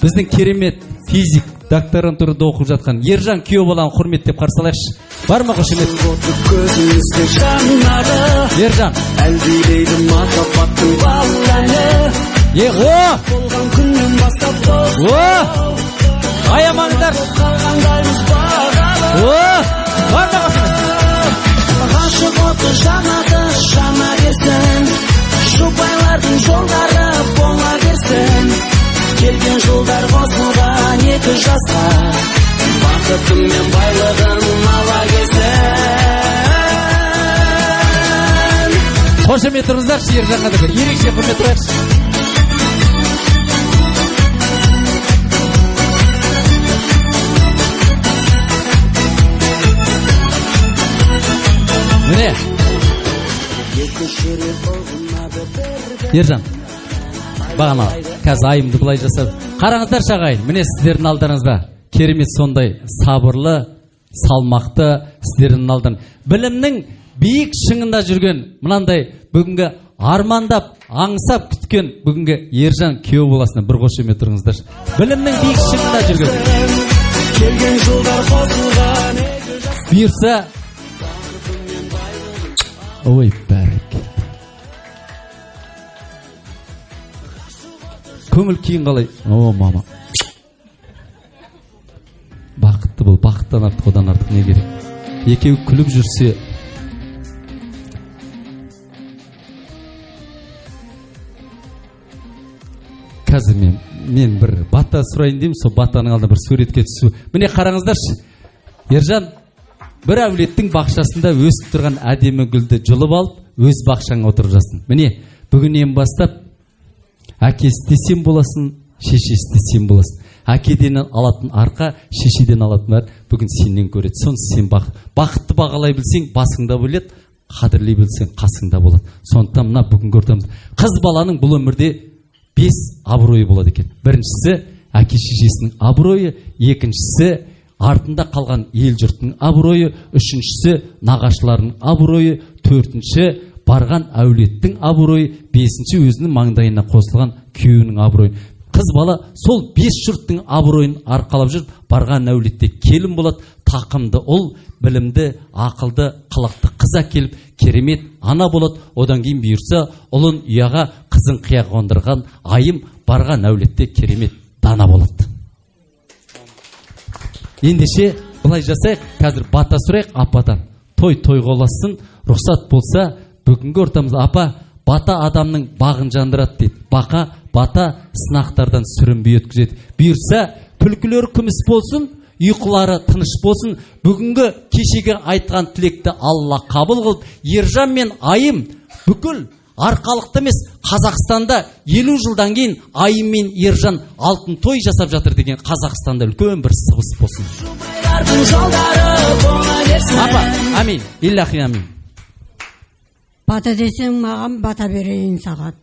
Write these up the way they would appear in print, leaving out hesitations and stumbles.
біздің керемет физик докторантурада оқып жатқан Ержан күйеу баланы құрметтеп қарсы алайықшы. Бар ма қошемет? Ержан. Әлдилейді махаббаттың баланы. Болған күннен бастап аямаңдар. Бар ма қошемет? Ғашық оты жанады жана берсін, жұбайлардың жолдары бола берсін. Келген жылдар қосылған екі жасқа, бақытым мен байлығын ала келсін. Қошемет тұрыңыздаршы, Ержанға да бір ерекше құрмет тұрайықшы. Міне Ержан бағана қазір айымды былай жасады. Қараңыздар шағайын, міне сіздердің алдарыңызда керемет сондай сабырлы, салмақты сіздердің алдарыңызда білімнің биік шыңында жүрген мынандай бүгінгі армандап аңсап күткен бүгінгі Ержан күйеу баласына бір қошемет тұрыңыздар. Білімнің биік шыңында жүрген бұйырса ой бәрек көңіл күйің қалай? О мама бақытты бол, бақыттан артық одан артық не керек? Екеуі күліп жүрсе қазір мен бір бата сұрайын деймін, сол батаның алдында бір суретке түсу. Міне қараңыздаршы, Ержан бір әулеттің бақшасында өсіп тұрған әдемі гүлді жұлып алып, өз бақшаңа отырып жасын. Міне, бүгіннен бастап әкесі десем боласың, шешесі десем боласың. Әкеден алатын арқа, шешеден алатын бәрі бүгін сенен көреді. Сонысы сен бақытты бағалай білсең, басыңда болады, қадірлей білсең, қасыңда болады. Сондықтан мына бүгін көрдіміз. Қыз баланың бұл өмірде 5 абыройы болады екен. Біріншісі әке шешесінің абыройы, екіншісі артында қалған ел жұртының абыройы, үшіншісі нағашыларының абыройы, төртінші барған әулеттің абыройы, бесінші өзінің маңдайына қосылған күйеуінің абыройы. Қыз бала сол 5 жұрттың абыройын арқалап жүріп, барған әулетте келін болады, тақымды ұл, білімді, ақылды, қылықты қыз әкеліп, керемет ана болады. Одан кейін бұйырса, ұлын ұяға, қызын қияға қондырған айым барған әулетте керемет дана болады. Ендеше былай жасайық, қазір бата сұрайық ападан. Той қоласын, рұқсат болса, бүгінгі ортамызда апа, бата адамның бағын жандырады дейді. Бата сынақтардан сүрінбей өткізеді. Бұйырса, түлкілері күміс болсын, ұйқылары тыныш болсын. Бүгінгі кешеге айтқан тілекті Алла қабыл қылып, Ержан мен айым бүкіл арқалықты емес, Қазақстанда 50 жылдан кейін айым мен Ержан алтын той жасап жатыр деген Қазақстанда үлкен бір сыбыс болсын. Апа, амин, иллахи амин. Бата десең маған бата берейін саған.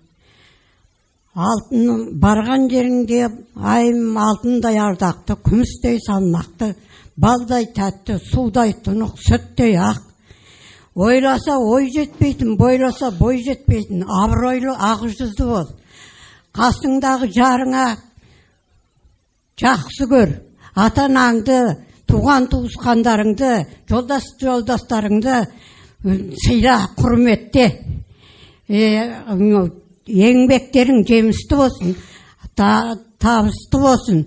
Алтын барған жеріңде айым алтындай ардақты, күмістей салмақты, балдай тәтті, судай тұнық, сүттей ақ. Ойласа ой жетпейтін, бойласа бой жетпейтін, абыройлы ақ жүзді бол. Қасыңдағы жарыңа жақсы көр. Ата-анаңды, туған туысқандарыңды, жолдастарыңды сыйла, құрметте. Еңбектерің жемісті болсын, табысты болсын.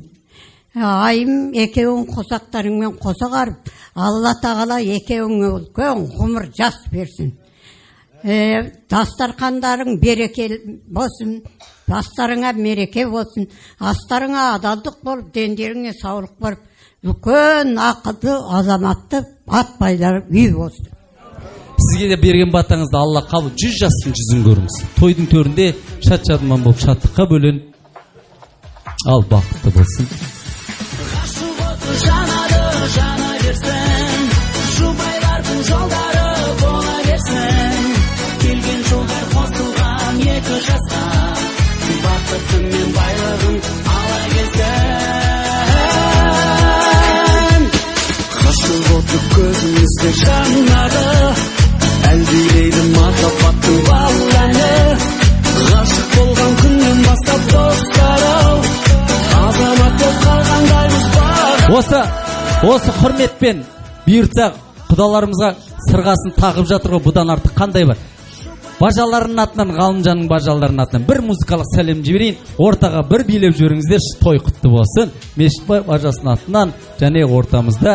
Айым екеуің қосақтарыңмен қоса қарып, Алла тағала екеуіңе үлкен ғұмыр жас берсін. Дастархандарың берекелі болсын, бастарыңа мереке болсын, астарыңа адалдық болып, дендеріңе саулық болып, үлкен ақылды, азаматты, батбайлар үй болсын. Сізге де берген батаңызды Алла қабыл, 100 жастың жүзін көріңіз. Тойдың төрінде шат-шадыман болып шаттыққа бөлін. Ал бақытты болсын. Жана берсін, жұбайлардың жолдары бола берсін. Келген жолдар қосылған екі жасқа, бақытым мен байлығын ала келсін. Ғашық оты көзімізде жанады, әлдилейді махаббаттың баланы. Ғашық болған күннен бастап достар-ау, азамат Осы құрметпен бұйыртса құдаларымызға сырғасын тағып жатыр ғой, бұдан артық қандай бар. Бажаларының атынан, Ғалымжанның бажаларының атынан бір музыкалық сәлем жіберейін. Ортаға бір билеп жіберіңіздер, той құтты болсын. Мешітбай бажасының атынан және ортамызда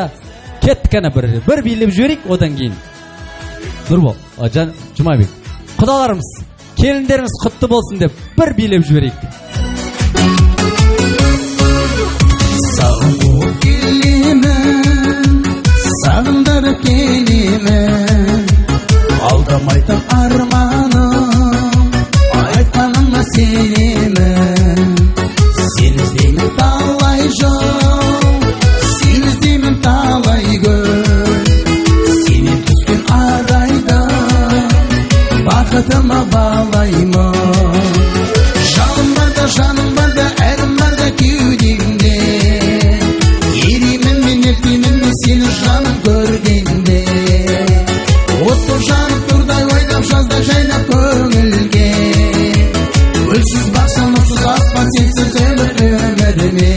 кеттік әне бір билеп жіберейік, одан кейін Нұрбол, Жұмабек, құдаларымыз, келіндеріңіз құтты болсын деп бір билеп жіберейік. Сағынып келемін, сағындырып келемін, алдамайтын арманым, айтқаныма сенемін. Сен іздеймін талай жол, сен іздеймін талай гүл, сенен түскен арайда бақытыма балаймын. Жаным барда, әлім барда кеудеңде, еремін мен ертемін мен сені жаным көргенде. Отты жанып тұрдай ойнап жазда жайнап көңілге, өлсіз бақша нұрсыз аспан сенсіз өміріме.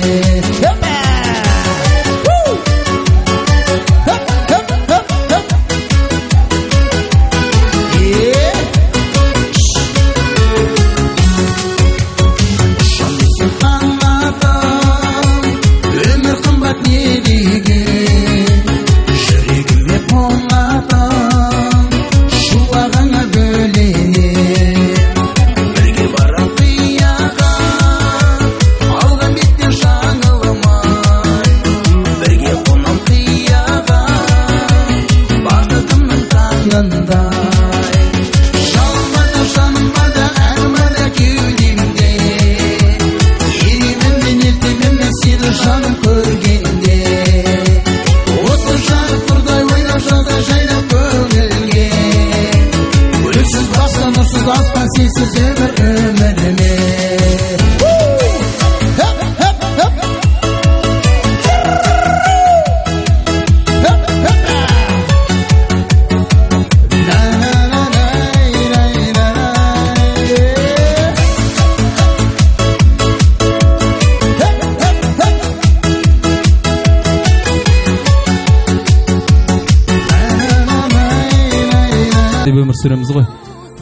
Өмір сүреміз ғой,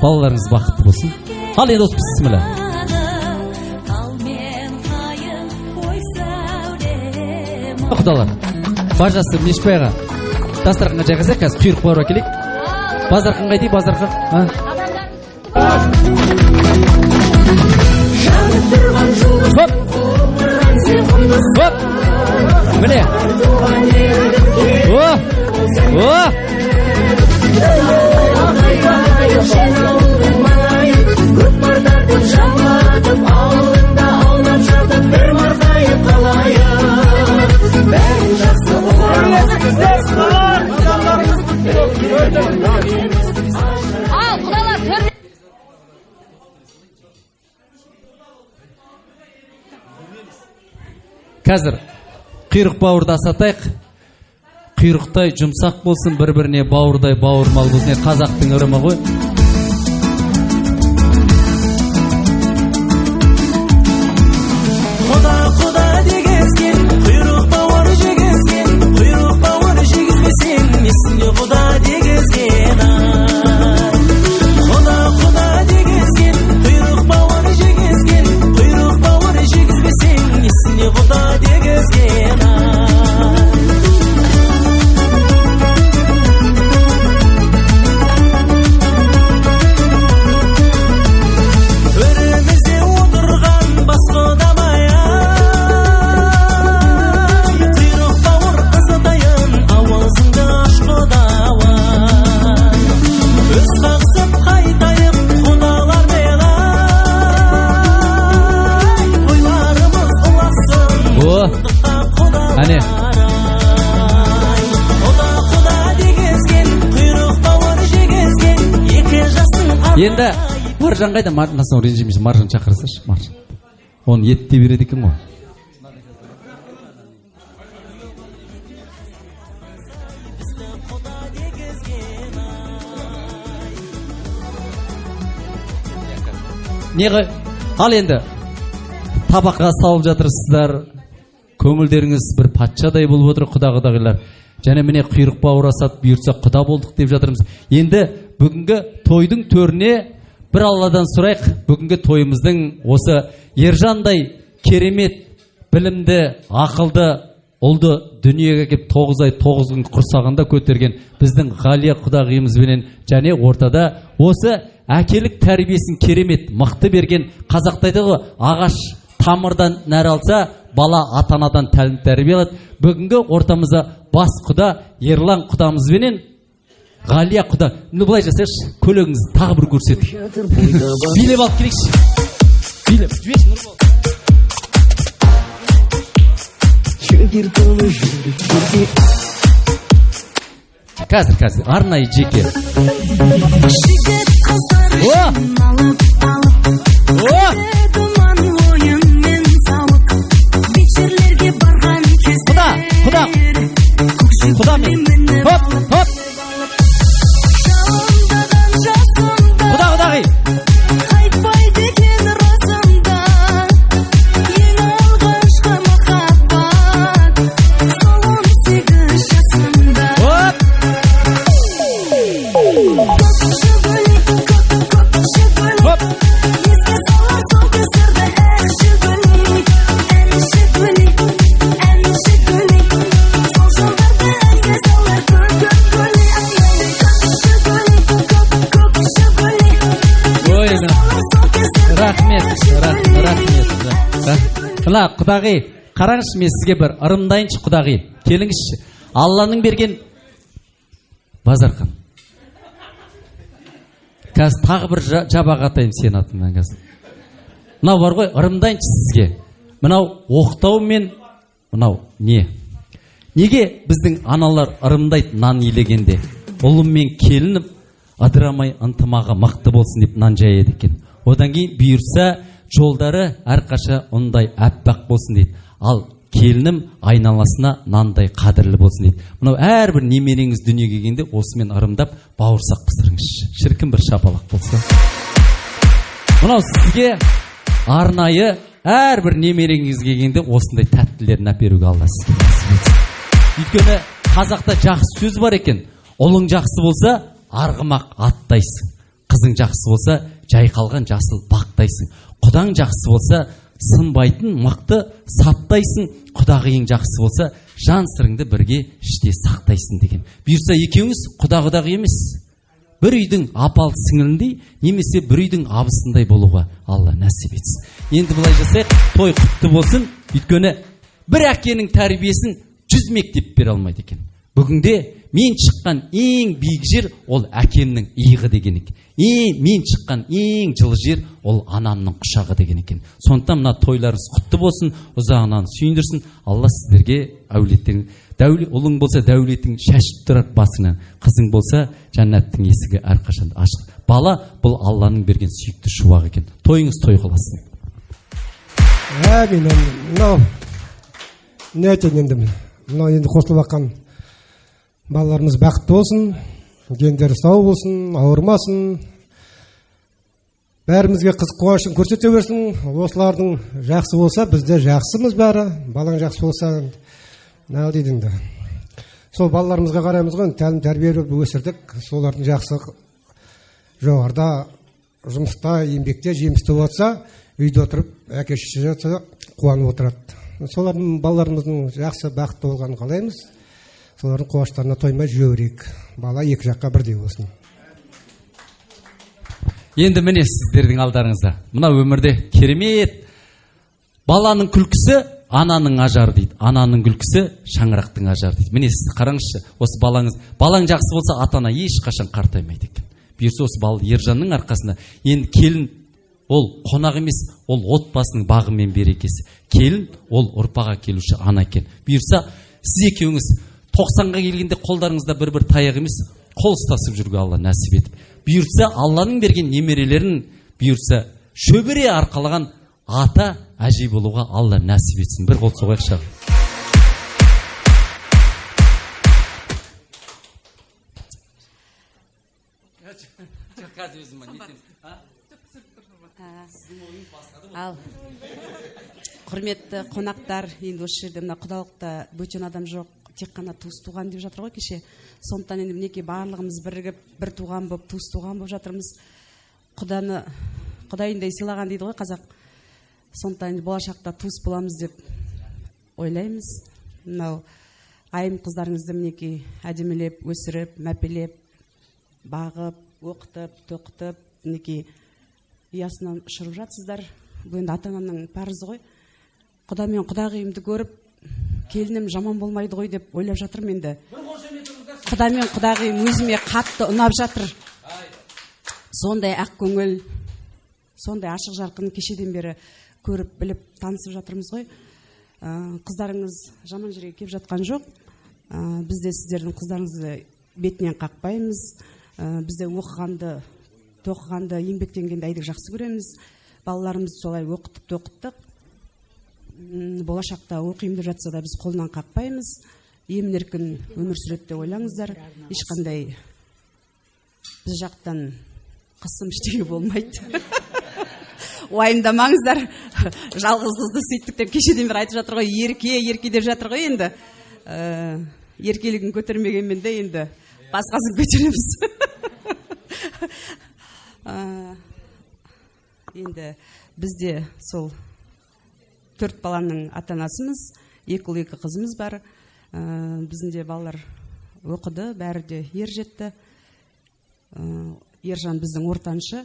балаларыңыз бақытты болсын. Ал енді осы бісміллә. Құдалар, бажасы Мешбайға дастарханға жайғасақ, қазір құйрық бауыр әкелейік. Базархан қайда, базархан? Хоп! Міне! Қазір құйрық бауырды асатайық. Құйрықтай жұмсақ болсын, бір-біріне бауырдай бауырмал болсын. Қазақтың ырымы ғой. Құда дегізген, құйрық бауыр жегізген, құйрық бауыр жегізбесең, несіне құда дегізген. Құда дегізген, құйрық бауыр жегізген, құйрық бауыр жегізбесең, несіне құда дегізген. Төрімізде отырған бас құдабай-ай, құйрық бауыр қызыдайын, ауызыңды аш құдауай. Өз қақсып қайтайық құдалармен-ай, тойларымыз ұласын құдыққа Әне. Құда дегізген, құйрық бауыр жегізген, екі жастың Енді Маржан қайда? Насың ренжімейсің, Маржан шақырсашы, Маржан. Оны етте береді екен ғой. Неғі? Ал енді табаққа салып жатырсыздар. көңілдеріңіз бір патшадай болып отыр, құдағилар. Және міне құйрық бауырасады, бұйыртса құда болдық деп жатырмыз. Енді бүгінгі тойдың төріне бір Алладан сұрайық. Бүгінгі тойымыздың осы Ержандай керемет, білімді, ақылды ұлды дүниеге келіп 9 ай 9 күн құрсағында көтерген біздің Ғалия құдағиымызбенен және ортада осы әкелік тәрбиесін керемет мықты берген, қазақта айтады ғой, ағаш тамырдан нәр алса, бала ата-анадан тәлім тәрбие алады. Бүгінгі ортамызда бас құда Ерлан құдамызбенен Ғалия құда. Былай жасайықшы, көлігіңізді тағы бір көрсетіп. Билеп алып келейікші. Билеп, жібеші Нұрбол. Қазір, арнайы жеке. Құда мен. Хоп. Құдағи. Қайтпайды екен расында, ең алғашқы махаббат, сол 18 жасымда. Еске сала сол кездерді, әнші бөлек, сол жылдарды әнге салар көк Рахмет. Мына құдағи, қараңызшы, мен сізге бір ырымдайыншы құдағи. Келіңізші. Алланың берген Базархан. Қазір тағы бір жабаға атайым сен атыңнан қазір. Мынау бар ғой, ырымдайыншы сізге. Мынау оқтау мен мынау не? Неге біздің аналар ырымдайды нан илегенде? Ұлым мен келінім ыдырамай ынтымағы мықты болсын деп нан жаяды екен. Одан кейін бұйырса жолдары әрқаша ондай әппақ болсын дейді. Ал келінім айналасына нандай қадірлі болсын дейді. Мынау әрбір немереңіз дүниеге келгенде осымен ырымдап бауырсақ пісіріңізші. Шіркін бір шапалақ болса. Мынау сізге арнайы әрбір немереңіз келгенде осындай тәттілерін әперуге Алла сізге нәсіп етсін. Өйткені қазақта жақсы сөз бар екен. Ұлың жақсы болса, арғымақ аттайсың. Қызың жақсы болса, жайқалған жасыл бақтайсың. Құдаң жақсы болса, сынбайтын мықты саптайсың. Құдағиың жақсы болса, жан сырыңды бірге іште сақтайсың деген. Бұйырса екеуіңіз құда-құдағи емес, бір үйдің апалы сіңіліндей, немесе бір үйдің абысындай болуға Алла нәсіп етсін. Енді былай жасайық, той құтты болсын. Өйткені бір әкенің тәрбиесін 100 мектеп бере алмайды екен. Бүгінде мен шыққан ең биік жер ол әкемнің иығы деген екен. Мен шыққан ең жылы жер ол анамның құшағы деген екен. Сондықтан мына тойларыңыз құтты болсын, ұзағынан сүйіндірсін. Алла сіздерге әулеттің, ұлың болса дәулетің шашып тұрар басыңнан, қызың болса жәннаттың есігі әрқашан ашық. Бала бұл Алланың берген сүйікті шуақ екен. Тойыңыз той қыласын. Мынау не айтайын енді, мынау енді қосылып аққан балаларымыз бақытты болсын, дендері сау болсын, ауырмасын, бәрімізге қызық қуанышын көрсете берсін. Осылардың жақсы болса, бізде жақсымыз бәрі. Балаң жақсы болса, не дейді енді. Сол балаларымызға қараймыз ғой, тәлім тәрбие беріп өсірдік. Солардың жақсы жоғарыда жұмыста, еңбекте, жемісті болса, үйде отырып, әке шеше жатса қуанып отырады. Солардың балаларымыздың жақсы бақытты болғанын қалаймыз. Солардың қуаныштарына тоймай жүре берейік. Бала екі жаққа бірдей болсын. Енді міне сіздердің алдарыңызда. Мына өмірде керемет. Баланың күлкісі ананың ажары дейді. Ананың күлкісі шаңырақтың ажары дейді. Міне сіз қараңызшы, осы балаң жақсы болса, ата-ана ешқашан қартаймайды екен. Бұйырса осы бала Ержанның арқасында. Енді келін ол қонақ емес, ол отбасының бағы мен берекесі. Келін ол ұрпаға келуші ана екен. Бұйырса сіз екеуіңіз 90-ға келгенде қолдарыңызда бір таяқ емес, қол ұстасып жүруге Алла нәсіп етіп. Бұйырса Алланың берген немерелерін бұйырса шөбере арқалаған ата әже болуға Алла нәсіп етсін. Бір қол соғайықшы. құрметті қонақтар, енді осы жерде мына құдалықта бөтен адам жоқ, тек қана туыс туған деп жатыр ғой кеше. Сондықтан енді мінекей барлығымыз бірігіп, бір туған болып, туыс туған болып жатырмыз. Құданы құдайындай сыйлаған дейді ғой қазақ. Сондықтан болашақта туыс боламыз деп ойлаймыз. Мынау айым қыздарыңызды мінекей әдемілеп, өсіріп, мәпелеп, бағып, оқытып, тоқытып, мінекей ұясынан ұшырып жатсыздар. Бұл енді ата-ананың парызы ғой. Құда мен құдағиымды көріп, келінім жаман болмайды ғой деп ойлап жатырмын енді. Құда мен құдағиым өзіме қатты ұнап жатыр. Сондай ақ көңіл, сондай ашық жарқын кешеден бері көріп, біліп, танысып жатырмыз ғой. Қыздарыңыз жаман жерге келіп жатқан жоқ. Бізде сіздердің қыздарыңызды бетінен қақпаймыз. Бізде оқығанды, тоқығанды, еңбектенгенді әйдік жақсы көреміз. Балаларымызды солай оқытып, тоқыттық. Болашақта оқимын деп жатса да біз қолынан қақпаймыз. Емін-еркін өмір сүреді деп ойлаңыздар. Ешқандай біз жақтан қысым ештеңе болмайды. Уайымдамаңыздар. Жалғыз қызды сөйттік деп кешеден бері айтып жатыр ғой. Ерке деп жатыр ғой енді. Еркелігін көтермегенмен де енді басқасын көтереміз. Енді бізде сол 4 баланың ата-анасымыз, 2 ұл 2 қызымыз бар. Біздің де балалар оқыды, бәрі де ер жетті. Ержан біздің ортаншы.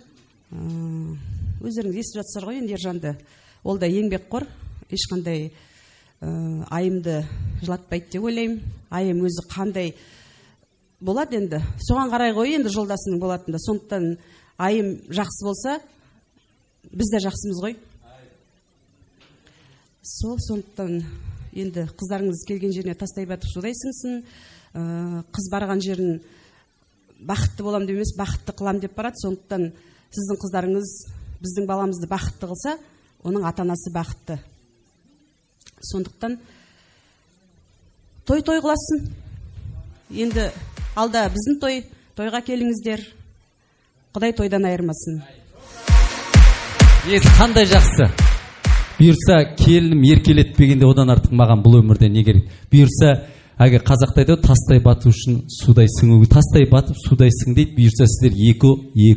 Өздеріңіз естіп жатсыздар ғой енді Ержанды. Ол да еңбекқор, ешқандай айымды жылатпайды деп ойлаймын. Айым өзі қандай болады енді, соған қарай ғой енді жолдасының болатында. Сондықтан айым жақсы болса, біз де жақсымыз ғой. Сондықтан енді қыздарыңыз келген жеріне тастай батып судай сіңсін. Қыз барған жерін бақытты болам деп емес, бақытты қылам деп барады. Сондықтан сіздің қыздарыңыз біздің баламызды бақытты қылса, оның ата-анасы бақытты. Сондықтан той қыласын. Енді алда біздің тойға келіңіздер. Құдай тойдан айырмасын. Қандай жақсы. Бұйырса келінім еркелетпегенде одан артық маған бұл өмірде не керек? Бұйырса әге қазақта айтады, тастай бату үшін судай сіңу. Тастай батып судай сің дейді. Бұйырса сіздер 2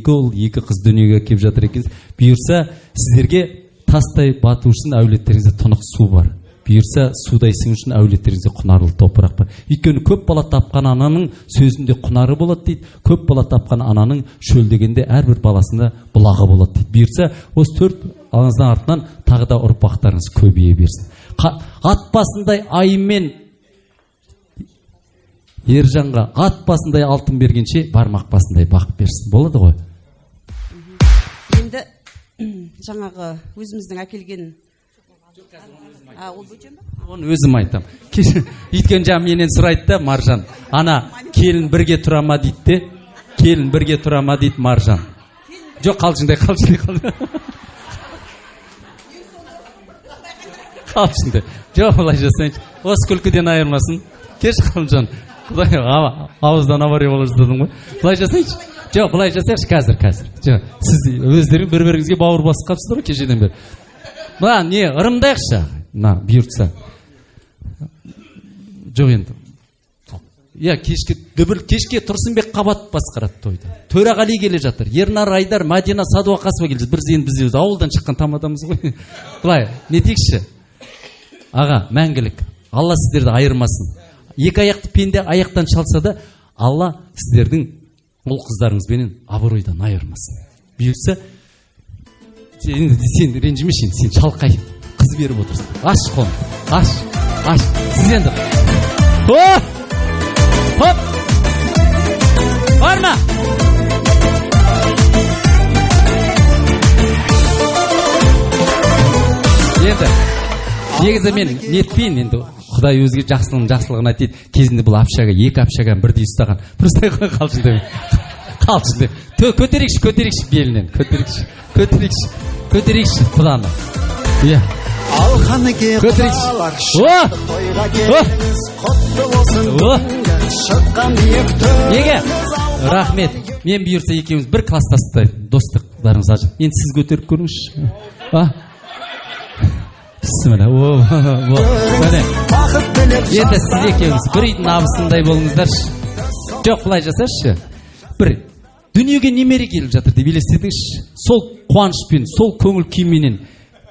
ұл 2 қыз дүниеге келіп жатыр екенсіз. Бұйырса сіздерге тастай бату үшін әулеттеріңізде тұнық су бар. Бұйырса судай сің үшін әулеттеріңізде құнарлы топырақ бар. Өйткені көп бала тапқан ананың сөзінде құнары болады дейді. Көп бала тапқан ананың шөлдегенде әрбір баласында бұлағы болады дейді. Бұйырса осы 4 аңыздың артынан тағы да ұрпақтарыңыз көбейе берсін. Ат басындай айымен Ержанға ат басындай алтын бергенше бармақ басындай бақ берсін. Болады ғой? Енді жаңағы өзіміздің әкелген ол бөтен ба? Оны өзім айтам. Өйткені жаңа менен сұрайды да Маржан. Ана келін бірге тұра ма дейді де. Келін бірге тұра ма дейді Маржан. Жоқ, қалжыңдай. Қалжыңдай. Жоқ, олай жасайыншы. Осы күлкіден айырмасын. Кеш қалжан. Ауыздан авария бола жаздадың ғой. Бұлай жасайыншы. Жоқ, бұлай жасайыншы қазір. Сіз өздерің бір-біріңізге бауыр басып қалыпсыздар ғой кешеден бері. Мына не ырымдайықшы. Мына бұйыртса. Жоқ енді. Кешке Тұрсынбек Қабат басқарады тойды. Төрағали келе жатыр. Ернар Айдар, Мадина Садуақасова келе жатыр. Біз ауылдан шыққан тамадамыз ғой. Бұлай, не дейікші? Аға, мәңгілік. Алла сіздерді айырмасын. 2 аяқты пенде аяқтан шалса да, Алла сіздердің ұл қыздарыңызбенен абыройдан айырмасын. Бұйырса, сен ренжімешін, сен шалқай қыз беріп отырсың. Аш қон, аш. Сіз енді. Хоп! Бар ма? Енді, негізі мен нетпейін енді. Құдай өзге жақсылығын айтады. Кезінде бұл апшаға, 2 апшаға бірдей ұстаған. Просто қалжыңдай. Көтерекші белінен. Көтерекші құданы. Алханыке құдалар шықты тойға келіңіз, құтты болсын күнге шыққан биік төріңіз. Неге? Рахмет. Мен бұйырса екеуміз бір кластасты достықтарыңыз ажыр. Енді сіз көтеріп көріңізші. Бісміллә. Міне. бақыт тілеп Енді сіз екеуіңіз бір үйдің абысындай болыңыздаршы. Жоқ, былай жасашы. Бір дүниеге немере келіп жатыр деп елестетіңізші. Сол қуанышпен, сол көңіл күйменен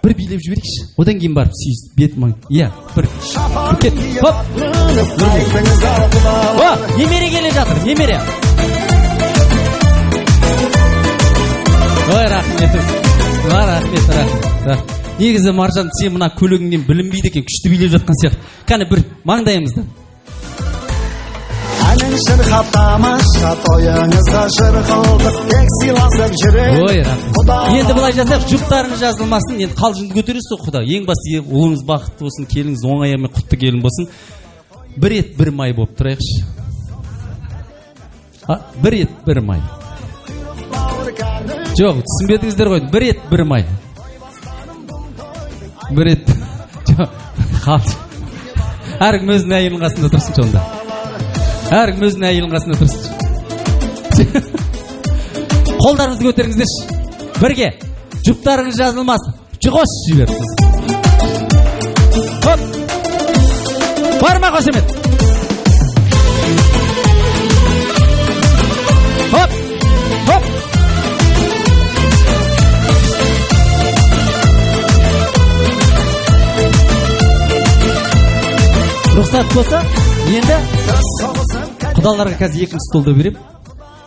бір билеп жіберейікші. Одан кейін барып сүйіз бет маң. Иә, бір кет. Хоп. О, немере келе жатыр, немере. Ой, рахмет. Рахмет. Негізі Маржан, сен мына көлігіңнен білінбейді екен, күшті билеп жатқан сияқты. Кәне бір маңдайымыздан. әнін шырқап тамаша тойыңызға жыр қылдық тек сыйласып жүрек Ой, рахмет. Енді былай жасайық, жұптарыңыз жазылмасын, енді қалжыңды көтересіз ғой Құда. Ең басты ұлыңыз бақытты болсын, келіңіз оңай мен құтты келін болсын. Бір ет бір май болып тұрайықшы. Бір ет бір май. Жоқ, түсінбедіңіздер ғой. Бір ет бір май. Бір ет. Жоқ, қалды. Әркім өзінің әйелінің қасында тұрсын сонда. Әркім өзінің әйелінің қасында тұрсын. Қолдарыңызды көтеріңіздерші. Бірге. Жұптарыңыз жазылмасын. Қос жіберіңіз. Хоп. Барма қошемет. Хоп. Хоп. Рұқсат болса, енді құдаларға қазір екінші столды берем.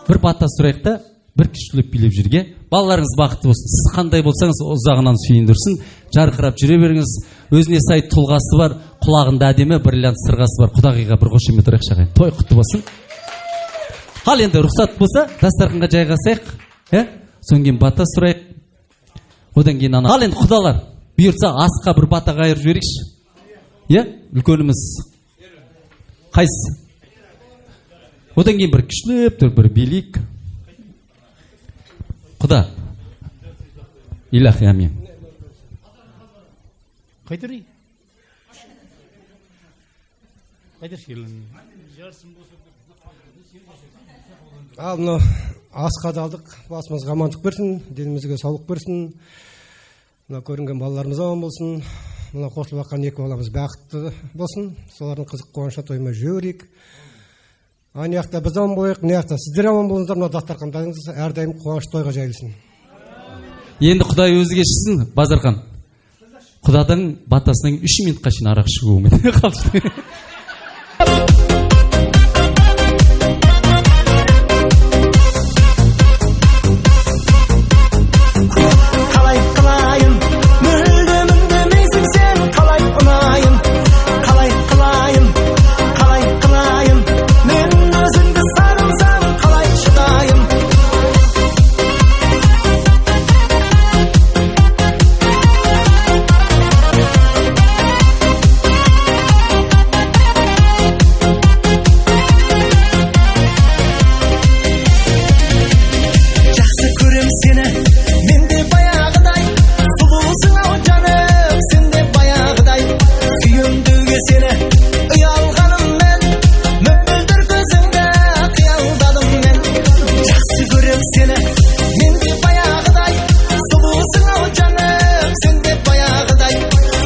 Бір бата сұрайық та, бір күштілеп билеп жүрге. Балаларыңыз бақытты болсын. Сіз қандай болсаңыз, ұзағынан сүйіндірсін. Жарқырап жүре беріңіз. Өзіне сай тұлғасы бар, құлағында әдемі бриллиант сырғасы бар. Құдағиға бір қошемет ұрайық шағайын. Той құтты болсын. Ал енді рұқсат болса, дастарханға жайғасайық. Содан кейін бата сұрайық. Одан кейін ана. Ал енді құдалар, бұйыртса асқа бір бата қайырып жіберейікші. Үлкеніміз қайсы? Одан кейін бір күшлеп тұр, бір билік. Құда. Илахи амин. Қайтырый? Қайтыр шелін? Ал мына асқа далдық, басымызға амандық берсін, денімізге саулық берсін. Мына көрінген балаларымыз аман болсын. Мына қосылып жатқан екі баламыз бақытты болсын. Солардың қызық қуанышына тоймай жүрейік. Ана жақта біз аман болайық, мына жақта сіздер аман болыңыздар. Мына дастархандарыңыз әрдайым қуаныш тойға жайылсын. Енді Құдай өзі кешсін, Базархан. Құданың батасының 3 минутқа шейін арақ ішуі мүмкін. қалай қылайын мүлдем үндемейсің сен қалай ұнайын қалай қылайын мен өзіңді сағынсам қалай шыдайын жақсы көрем сені мен де баяғыдай сұлусың ау жаным сен де баяғыдай сүйемдеуге сені ұялғаныммен мөлдір көзіңді қиялдадым мен жақсы көрем сені мен де баяғыдай сұлусың ау жаным сен де баяғыдай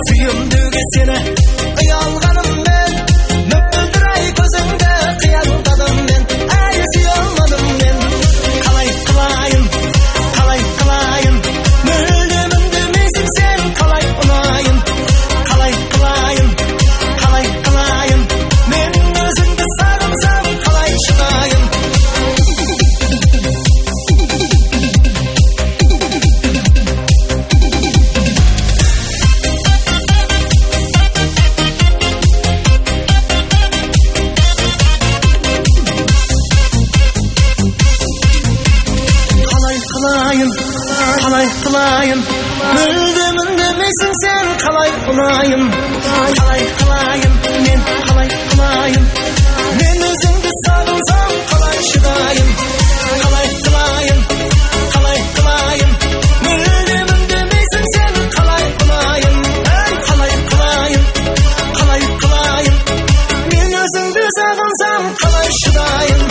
сүйемдеуге сені ұялғаныммен мөлдір ай көзіңді қиялдадым мен әй сүйе алмадым мен қалай қылайын мүлдем үндемейсің сен қалай ұнайын қалай қылайын мен өзіңді сағынсам қалай шыдайын қалай қылайын мүлдем үндемейсің сен қалай ұнайын қалай қылайын мен өзіңді сағынсам қалай шыдайын қалай қылайын мүлдем үндемейсің сен қалай ұнайын қалай қылайын мен өзіңді сағынсам қалай шыдайын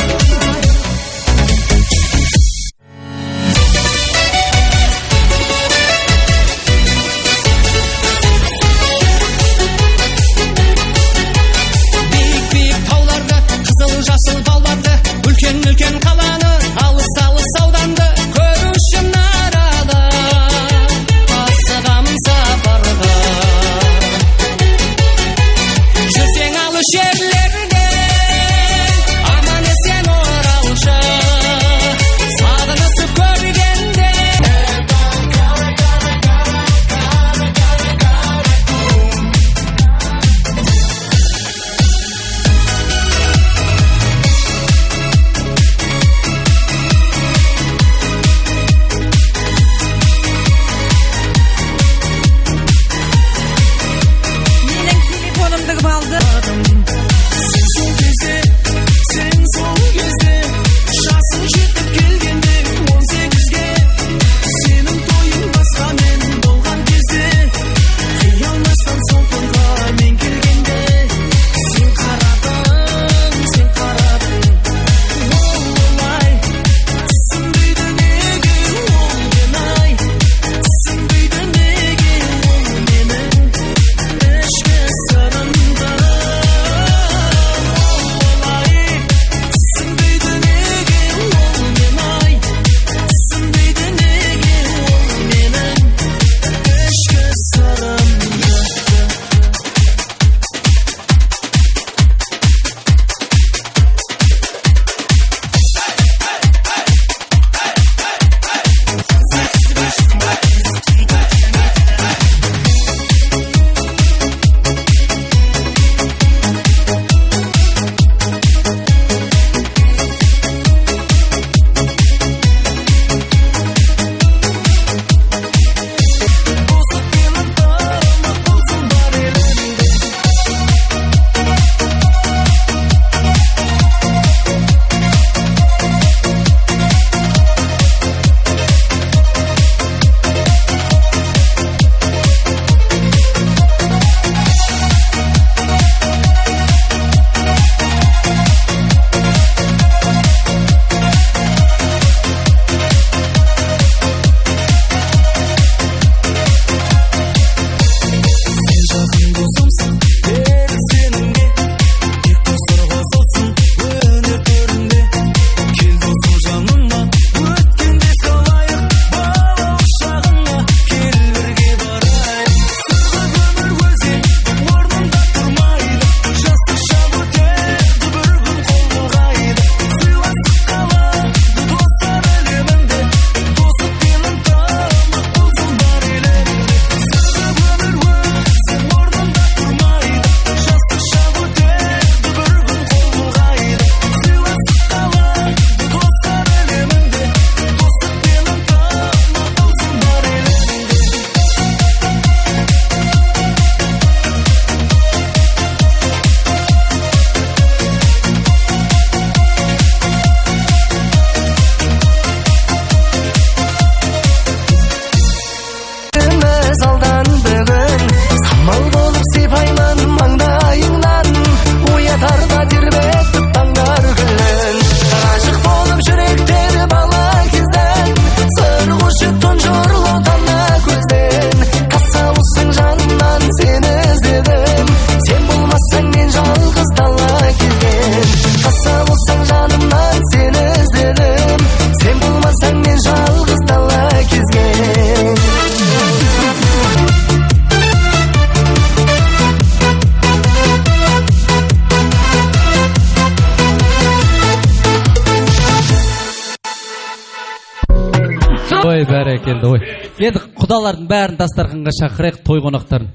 Ой, бәрекелді, ой. Енді құдалардың бәрін дастарханға шақырайық, той қонақтарын.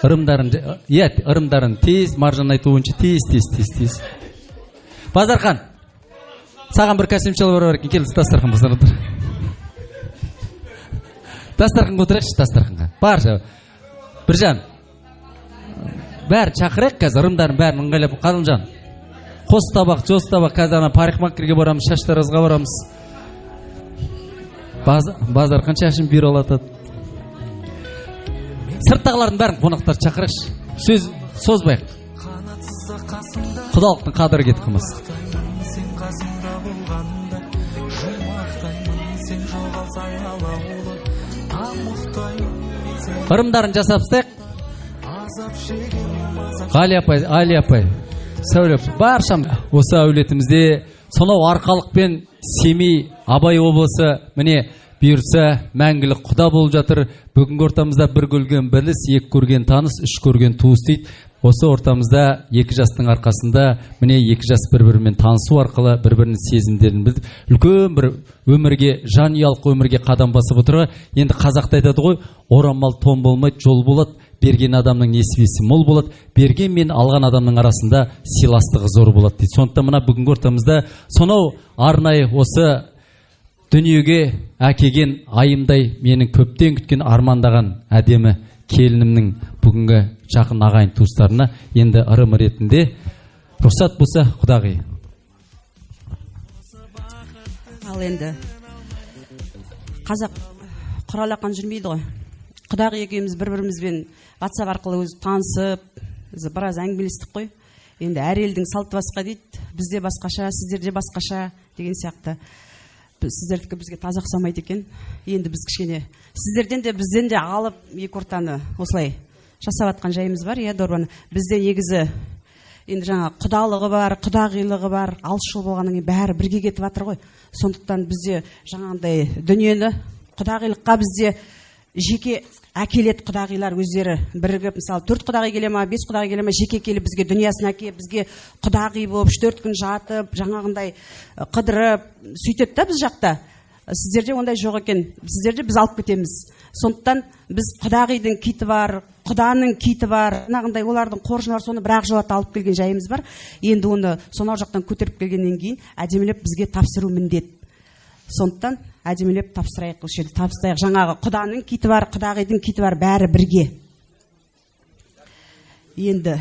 Ырымдарын тез, Маржан айту бойынша тез. Базархан, саған бір костюм шалбар бар екен, кел дастархан базар отыр. Дастарханға отырайықшы, дастарханға. Барша, Біржан, бәрін шақырайық қазір, ырымдарын бәрін ыңғайлап. Қадымжан, қос табақ, жос табақ, қазір парикмахерге барамыз, шаштаразға барамыз. Базархан шашын бүйір алатады. Сырттағылардың бәрін қонақтар шақырайықшы. Сөз созбайық. Құдалықтың қадірі кетіп қымыз. Ырымдарын жасапстайық. Али апай, Сәулеп, баршам осы әулетімізде сонау Арқалық пен Семей, Абай облысы міне бұйырса мәңгілік құда болып жатыр. Бүгінгі ортамызда бір көрген біліс, екі көрген таныс, үш көрген туыс дейді. Осы ортамызда екі жастың арқасында міне екі жас бір-бірімен танысу арқылы бір-бірінің сезімдерін біліп, үлкен бір өмірге, жанұялық өмірге қадам басып отыр. Енді қазақта айтады ғой, орамал тон болмайды, жол болады. Берген адамның несібесі мол болады, берген мен алған адамның арасында сыйластығы зор болады дейді. Сондықтан мына бүгінгі ортамызда сонау арнайы осы дүниеге әкеген айымдай менің көптен күткен армандаған әдемі келінімнің бүгінгі жақын ағайын туыстарына енді ырым ретінде рұқсат болса құдағи. Ал енді қазақ құралақан жүрмейді ғой. Құдағи екеуміз бір-бірімізбен WhatsApp арқылы өзі танысып, біраз әңгімелестік қой. Енді әр елдің салты басқа дейді, бізде басқаша, сіздерде басқаша деген сияқты. Сіздердікі бізге таза ұқсамайды екен. Енді біз кішкене сіздерден де бізден де алып екі ортаны осылай жасап атқан жайымыз бар, иә Дорбан. Бізде негізі енді жаңа құдалығы бар, құдағилығы бар, алыс-жол болғаннан кейін бәрі бірге кетіп жатыр ғой. Сондықтан бізде жаңағындай дүниені құдағилыққа бізде жеке әкелет құдағилар өздері бірігіп, мысалы 4 құдағи келе ма, 5 құдағи келе ма, жеке келіп бізге дүниясын әкеліп, бізге құдағи болып 3-4 күн жатып, жаңағындай қыдырып, сөйтеді да біз жақта. Сіздерде ондай жоқ екен. Сіздерде біз алып кетеміз. Сондықтан біз құдағидың киті бар, құданың киті бар, жаңағындай олардың қоржыны бар, соны бір-ақ жолата алып келген жайымыз бар. Енді оны сонау жақтан көтеріп келгеннен кейін әдемілеп бізге тапсыру міндет. Сондықтан әдемілеп тапсырайық, осы жерде табыстайық. Жаңағы құданың киті бар, құдағидың киті бар, бәрі бірге. Енді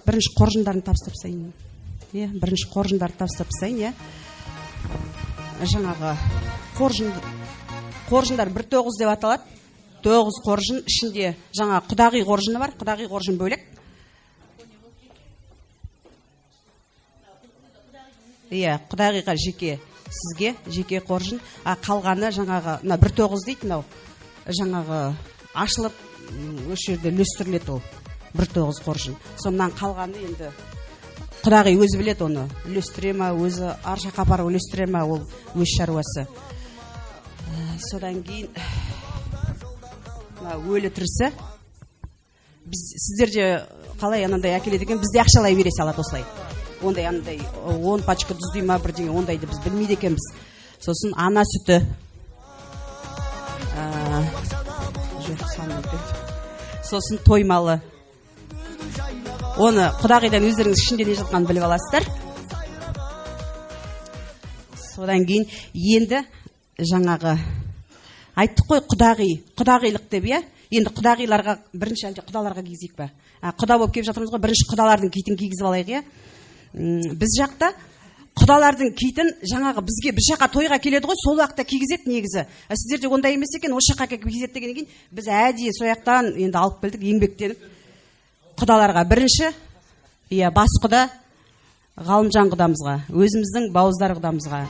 бірінші қоржындарын табыстапсайын. Бірінші қоржындарды табыстапсайын, иә. Жаңағы қоржындар 1-9 деп аталады. 9 қоржын, ішінде жаңа құдағи қоржыны бар, құдағи қоржын бөлек. Иә, құдағиға жеке, сізге жеке қоржын, қалғаны жаңағы 1-9 дейді, мынау жаңағы ашылып, осы жерде үлестіріледі ол 1-9 қоржын. Сонан қалғаны енді құдағи өзі біледі, оны үлестіре ма, өзі ар жаққа апарып үлестіре ма, ол өз шаруасы. Содан кейін өлі тірісі, сіздерде қалай анандай әкеледі екен, бізде ақшалай бере салады осылай. Ондай андай 10 пачка тұздый ма бірдеңе, ондайды біз білмейді екенбіз. Сосын ана сүті, сосын тоймалы. Оны құдағидан өздеріңіз ішінде не жатқанын біліп аласыздар. Содан кейін енді жаңағы айттық қой, құдағилық деп, иә. Енді құдағиларға бірінші әлде құдаларға кигізейік па? Құда болып келіп жатырмыз ғой, бірінші құдалардың киітін кигізіп алайық, иә. Біз жақта құдалардың киітін жаңағы бізге бір жаққа тойға келеді ғой, сол уақытта кигізеді негізі. Сіздерде ондай емес екен, осы жаққа келіп кигізеді дегеннен кейін біз әдейі сол жақтан енді алып келдік, еңбектеніп. Құдаларға бірінші, иә, бас құда Ғалымжан құдамызға, өзіміздің бауыздар құдамызға.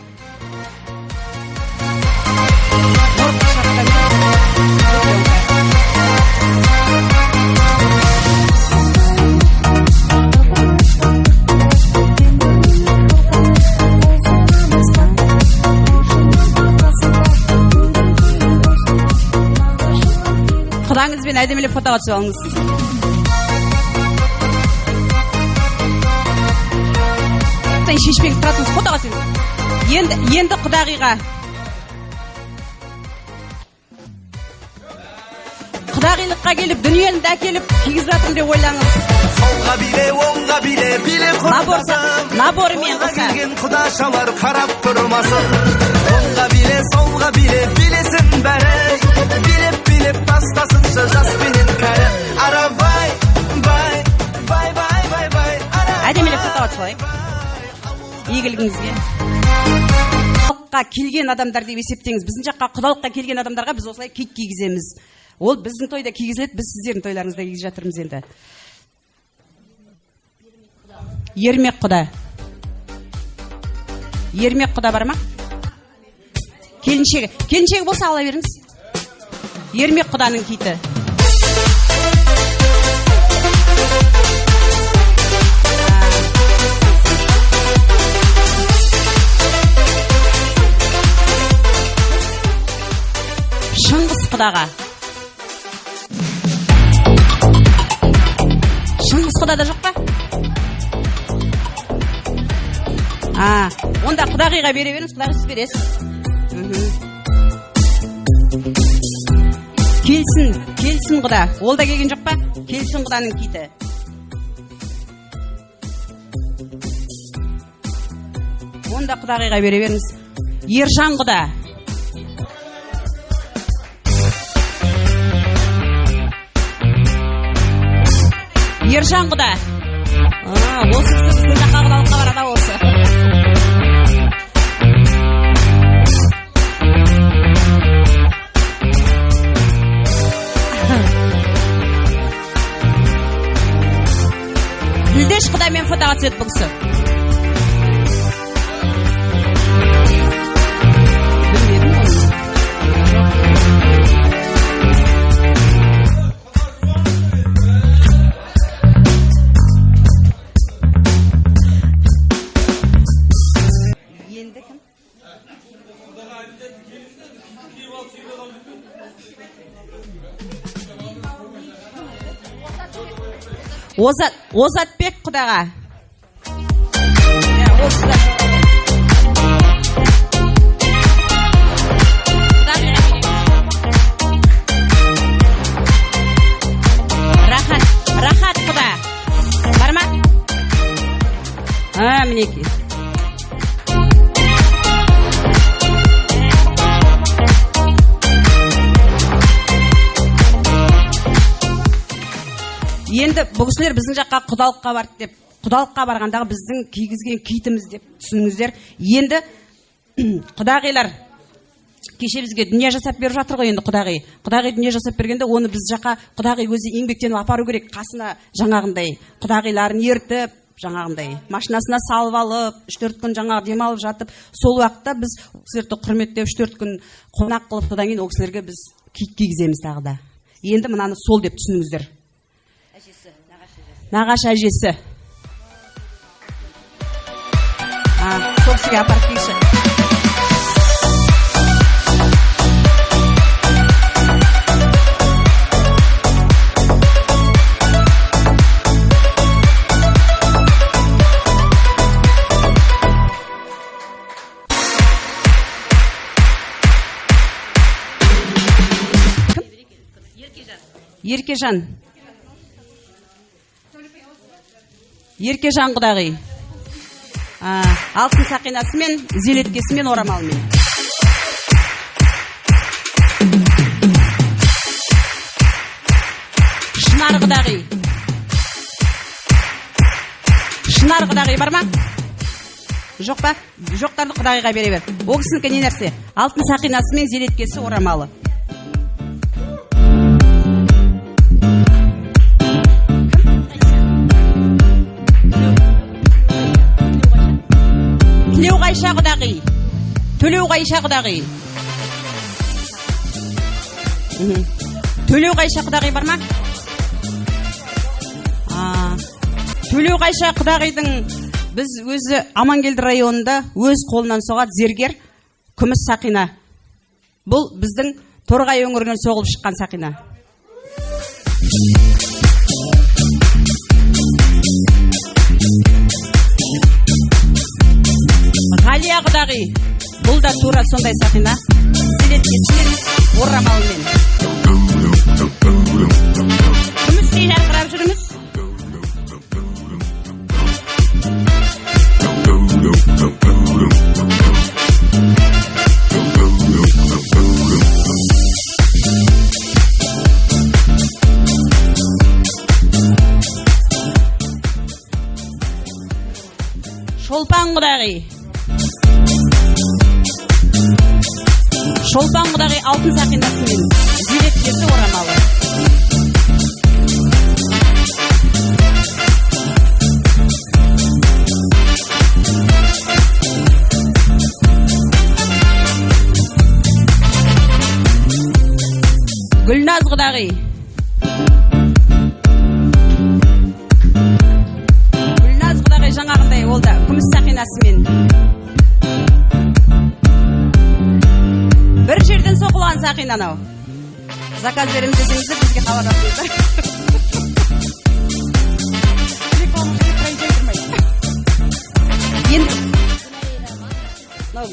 Құдаңызбен әдемілеп фотоға түсіп алыңыз. Шешпеңіз, тұратыңыз, фотоға түсіңіз. Енді құдағиға. Құдағилыққа келіп, дүниені де әкеліп, кигізіп жатырмын деп ойлаңыз. Солға биле, оңға биле, биле құрдасым. Наборымен қоса. Келген құдашалар қарап тұрмасын. Оңға биле, солға биле, билесін бәрі. Билеп тастасыншы жас пенен кәрі. Ара бай, бай, бай, бай, бай, бай. Әдемелеп фотоға салайық. Игілігіңізге. Құдалыққа келген адамдар деп есептеңіз. Біздің жаққа құдалыққа келген адамдарға біз осылай кит кигіземіз. Ол біздің тойда кигізіледі, біз сіздердің тойларыңызда кигізіп жатырмыз енді. Ермек құда. Ермек құда бар ма? Келіншегі болса ала беріңіз. Ермек құданың киті. Шыңғыс құдаға. Шыңғыс құда да жоқ па? Онда құдағиға бере беріңіз, құдағи сіз бересіз. Келсін құда. Ол да келген жоқ па? Келсін құданың киті. Онда құдағиға бере беріңіз. Ержан құда. Ержан құда. Осы біздің жаққа құдалыққа барада осы. Ділдеш құдамен фотоға түседі бұл кісі. Озатбек құдаға. Рахат құда. Бар ма? Мінеки. Енді бұл кісілер біздің жаққа құдалыққа барды деп, құдалыққа барғандағы біздің кигізген киітіміз деп түсініңіздер. Енді құдағилар кеше бізге дүние жасап беріп жатыр ғой енді құдағи. Құдағи дүние жасап бергенде оны біз жаққа құдағи өзі еңбектеніп апару керек. Қасына жаңағындай құдағиларын ертіп, жаңағындай машинасына салып алып, 3-4 күн жаңағы демалып жатып, сол уақытта біз ол кісілерді құрметтеп 3-4 күн қонақ қылып, содан кейін ол кісілерге біз киіт кигіземіз тағы да. Енді мынаны сол деп түсініңіздер. Нағашы әжесі. Сол кісіге апарып кигізші. Еркежан. Еркежан құдағи. Алтын сақинасымен, зелеткесімен, орамалымен. Шынар құдағи. Шынар құдағи бар ма? Жоқ па? Жоқтарды құдағиға бере бер. Ол кісінікі не нәрсе? Алтын сақинасымен, зелеткесі, орамалы. Ғайша құдағи. Төлеу Ғайша құдағи. Төлеу Ғайша құдағи бар ма? Төлеу Ғайша құдағидың біз өзі Амангелді районында өз қолынан соғады зергер күміс сақина. Бұл біздің Торғай өңірінен соғылып шыққан сақина. Ғалия құдағи. құдағи, бұл да тура сондай сақина. Селеткесімен, орамалмен. Күмістей жарқырап жүріңіз. Шолпан құдағи. Шолпан құдағи алтын сақинасымен, зереткесі орамалы. Гүлназ құдағи. Гүлназ құдағи жаңағындай ол да күміс сақинасымен. Бір жерден соқылған сақина анау. Заказ береміз десеңіздер бізге хабарласыңыздар. Енді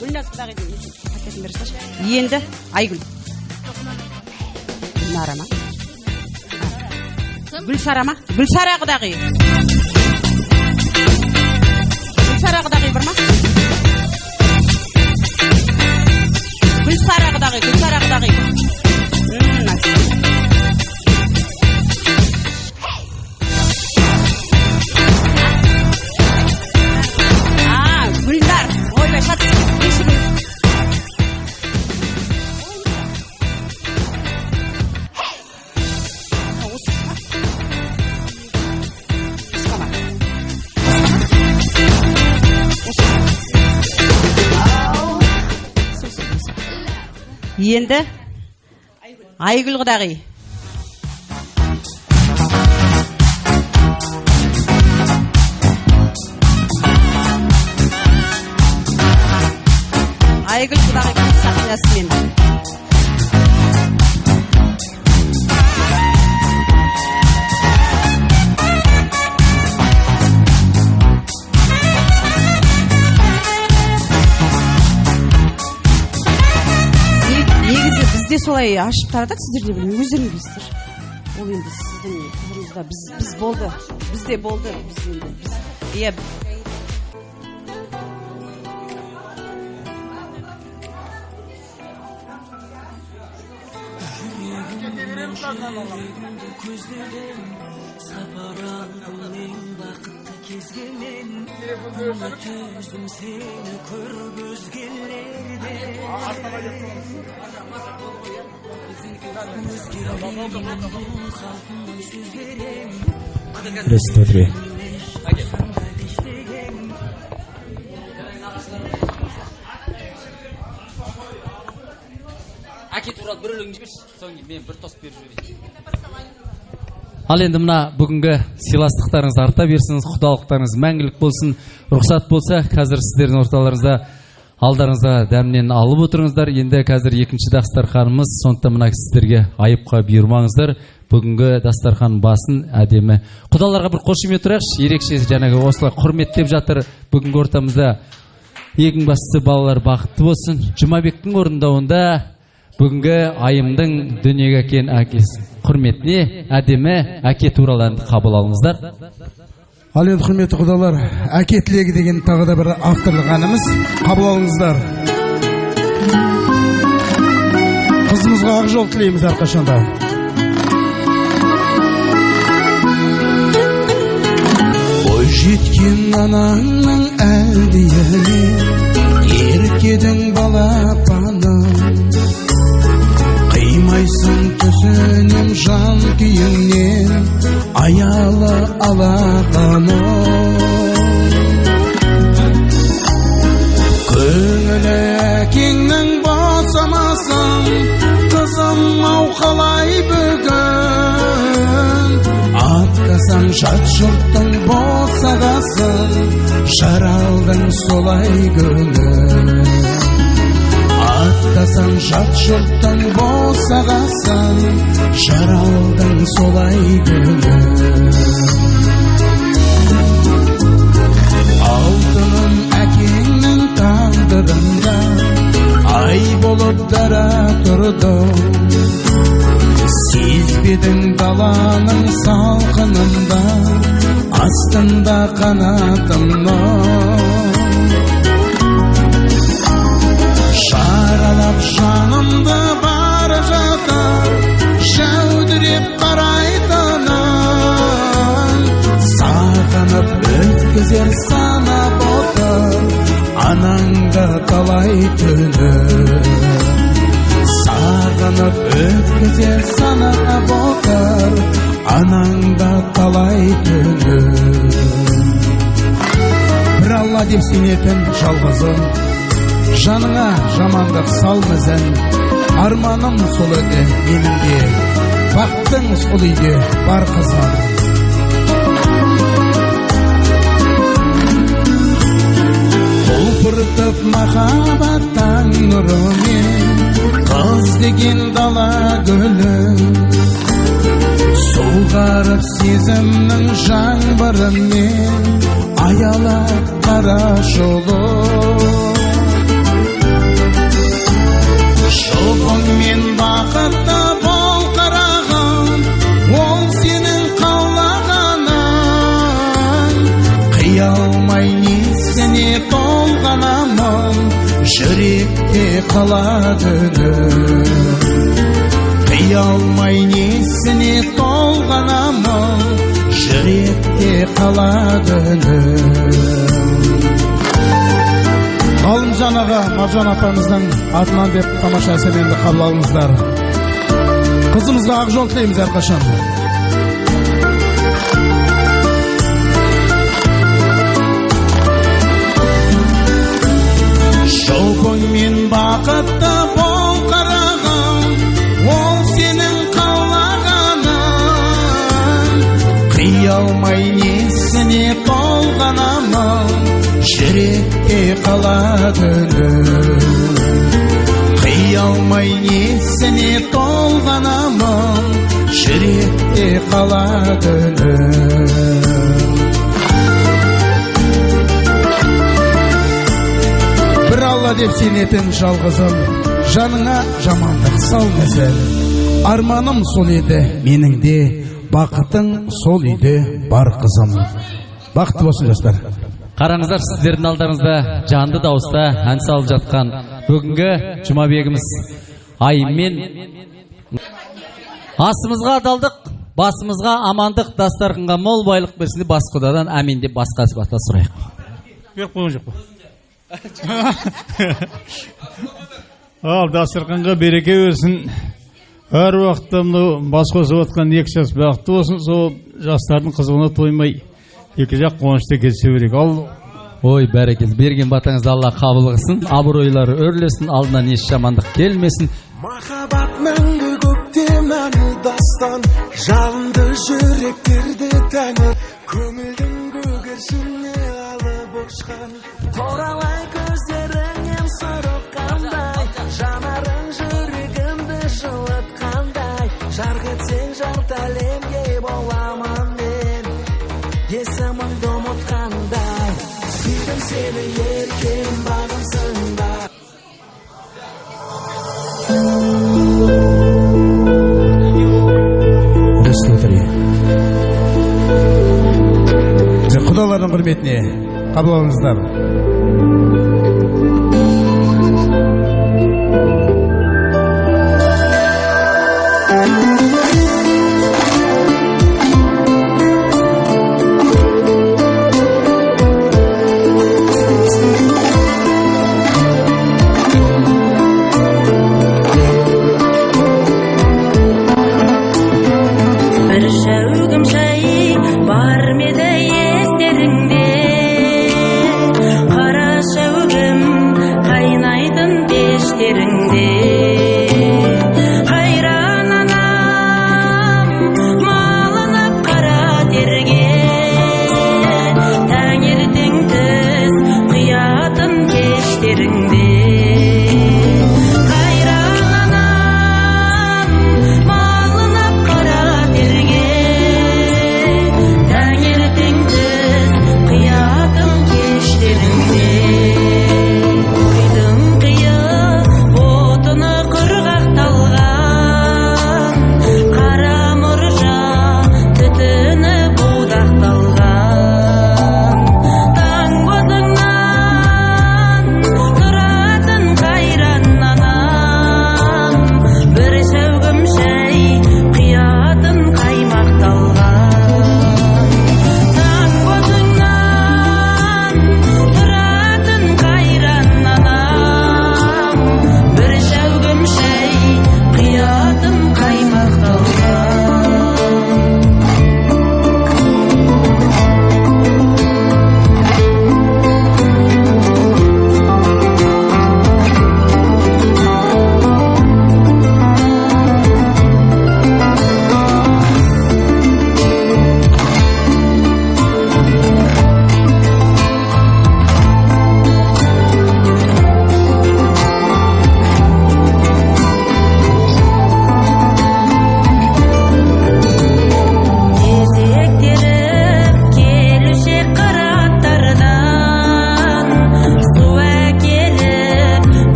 Гүлназ құдағи пакетін берсінші. Енді Айгүл. Гүлнара ма? Гүлсара ма? Гүлсара құдағи. Гүлсара құдағи бір ма? Гүлсара құдағи, Гүлсара құдағи. Гүлдар, ойбай шатсы. Енді Айгүл құдағи. Айгүл құдағи күміс сақинасымен. Бізде солай ашып таратады, сіздер де білмей, өздерің білесіздер. Ол енді сіздің қызыңызда біз болды, бізде болды, біз енді Әке туралы бір өлең жіберші, соң мен бір тос беріп жіберейін. Ал енді мына бүгінгі сыйластықтарыңыз арта берсін, құдалықтарыңыз мәңгілік болсын. Рұқсат болса, қазір сіздердің орталарыңызда алдарыңызға дәмнен алып отырыңыздар. Енді қазір екінші дастарханымыз, сондықтан мына сіздерге айыпқа бұйырмаңыздар. Бүгінгі дастархан басын әдемі. Құдаларға бір қошемет тұрайықшы, ерекше жаңағы осылай құрметтеп жатыр бүгінгі ортамызда. Ең бастысы балалар бақытты болсын. Жұмабектің орындауында бүгінгі айымдың дүниеге әкелген әкесін құрметіне әдемі әке туралы әнді қабыл алыңыздар. Ал енді құрметті құдалар, әке тілегі деген тағы да бір авторлық әніміз, қабыл алыңыздар. Қызымызға ақ жол тілейміз әрқашанда. Ой жеткен анаңның әлдиіне, еркедің балапаның, қимайсың түсінем жан күйіңнен, аялы алақаным. Көңілі әкеңнің босамасын, қызым ау қалай бүгін. Атқасаң жат жұрттың босағасын, жаралдың солай күні. Атқасаң жат жұрттың босағасын, жаралдың солай күні. Алтыным әкеңнің тағдыры, тағдырында ай болып дара тұрды. Сезбедің даланың салқынында, астында қанатымның. Шаралап жанымды бар жатар, жәудіреп қарайтынын. Сағынып өткізер санап отыр, анаңды талай түні. Сағынып өткізер санап отыр, анаңды талай түні. Бір Алла деп сенетін жалғызым, жаныңа жамандық салмызын. Арманым сол еді менің де, бақытың сол үйде бар қызым. Құлпыртып махаббаттан нұрымен, қыз деген дала гүлін. Суғарып сезімнің жаңбырымен, аялап қара жолы. Жұбыңмен бақытты бол қарағым, ол сенің қалағаның. Қия алмай несіне толғанамын, жүректе қалады үнім. Қия алмай несіне толғанамын, жүректе қалады үнім. Ғалымжан аға, Маржан апамыздың атынан деп тамаша әсерленді қабыл алыңыздар. Қызымызға ақ жол тілейміз әрқашан. Жұбыңмен бақытты бол қарағым, ол сенің қалағаның. Қия алмай несіне толғанамын, жүректе қалады үнім. Қия алмай несіне толғанамын, жүректе қалады үнім. Бір Алла деп сенетін жалғызым, жаныңа жамандық салмасын. Арманым сол еді менің де, бақытың сол үйде бар қызым. Бақытты болсын жастар. Қараңыздар, сіздердің алдарыңызда жанды дауыста ән салып жатқан бүгінгі Жұмабегіміз Аймен. Асымызға адалдық, басымызға амандық, дастарханға мол байлық берсін деп бас Құдадан әмин деп басқасы бата сұрайық. Беріп қойған жоқ па? Ал дастарханға береке берсін. Әр уақытта мынау бас қосып отқан екі жас бақытты болсын. Сол жастардың қызығына тоймай екі жақ қуанышты кетсе берек. Ой, бәрекелді. Берген батаңызды Алла қабыл қылсын, абыройлары өрлесін, алдынан еш жамандық келмесін. Махаббат мәңгі көкте мәңгі дастан, жалынды жүректерді тәңір, көңілдің көгершіне алып ұшқан. Торалай көздеріңнен сұрыққандай, жанарың жүрегімді жылытқандай, жарқ етсең жарты әлемге боламын мен, есіміңді ұмытқандай. Сүйдім сені еркем бағымсың ба. Құдалардың құрметіне қабыл алыңыздар. Бір шәугім шай бар ма еді естеріңде, қарашы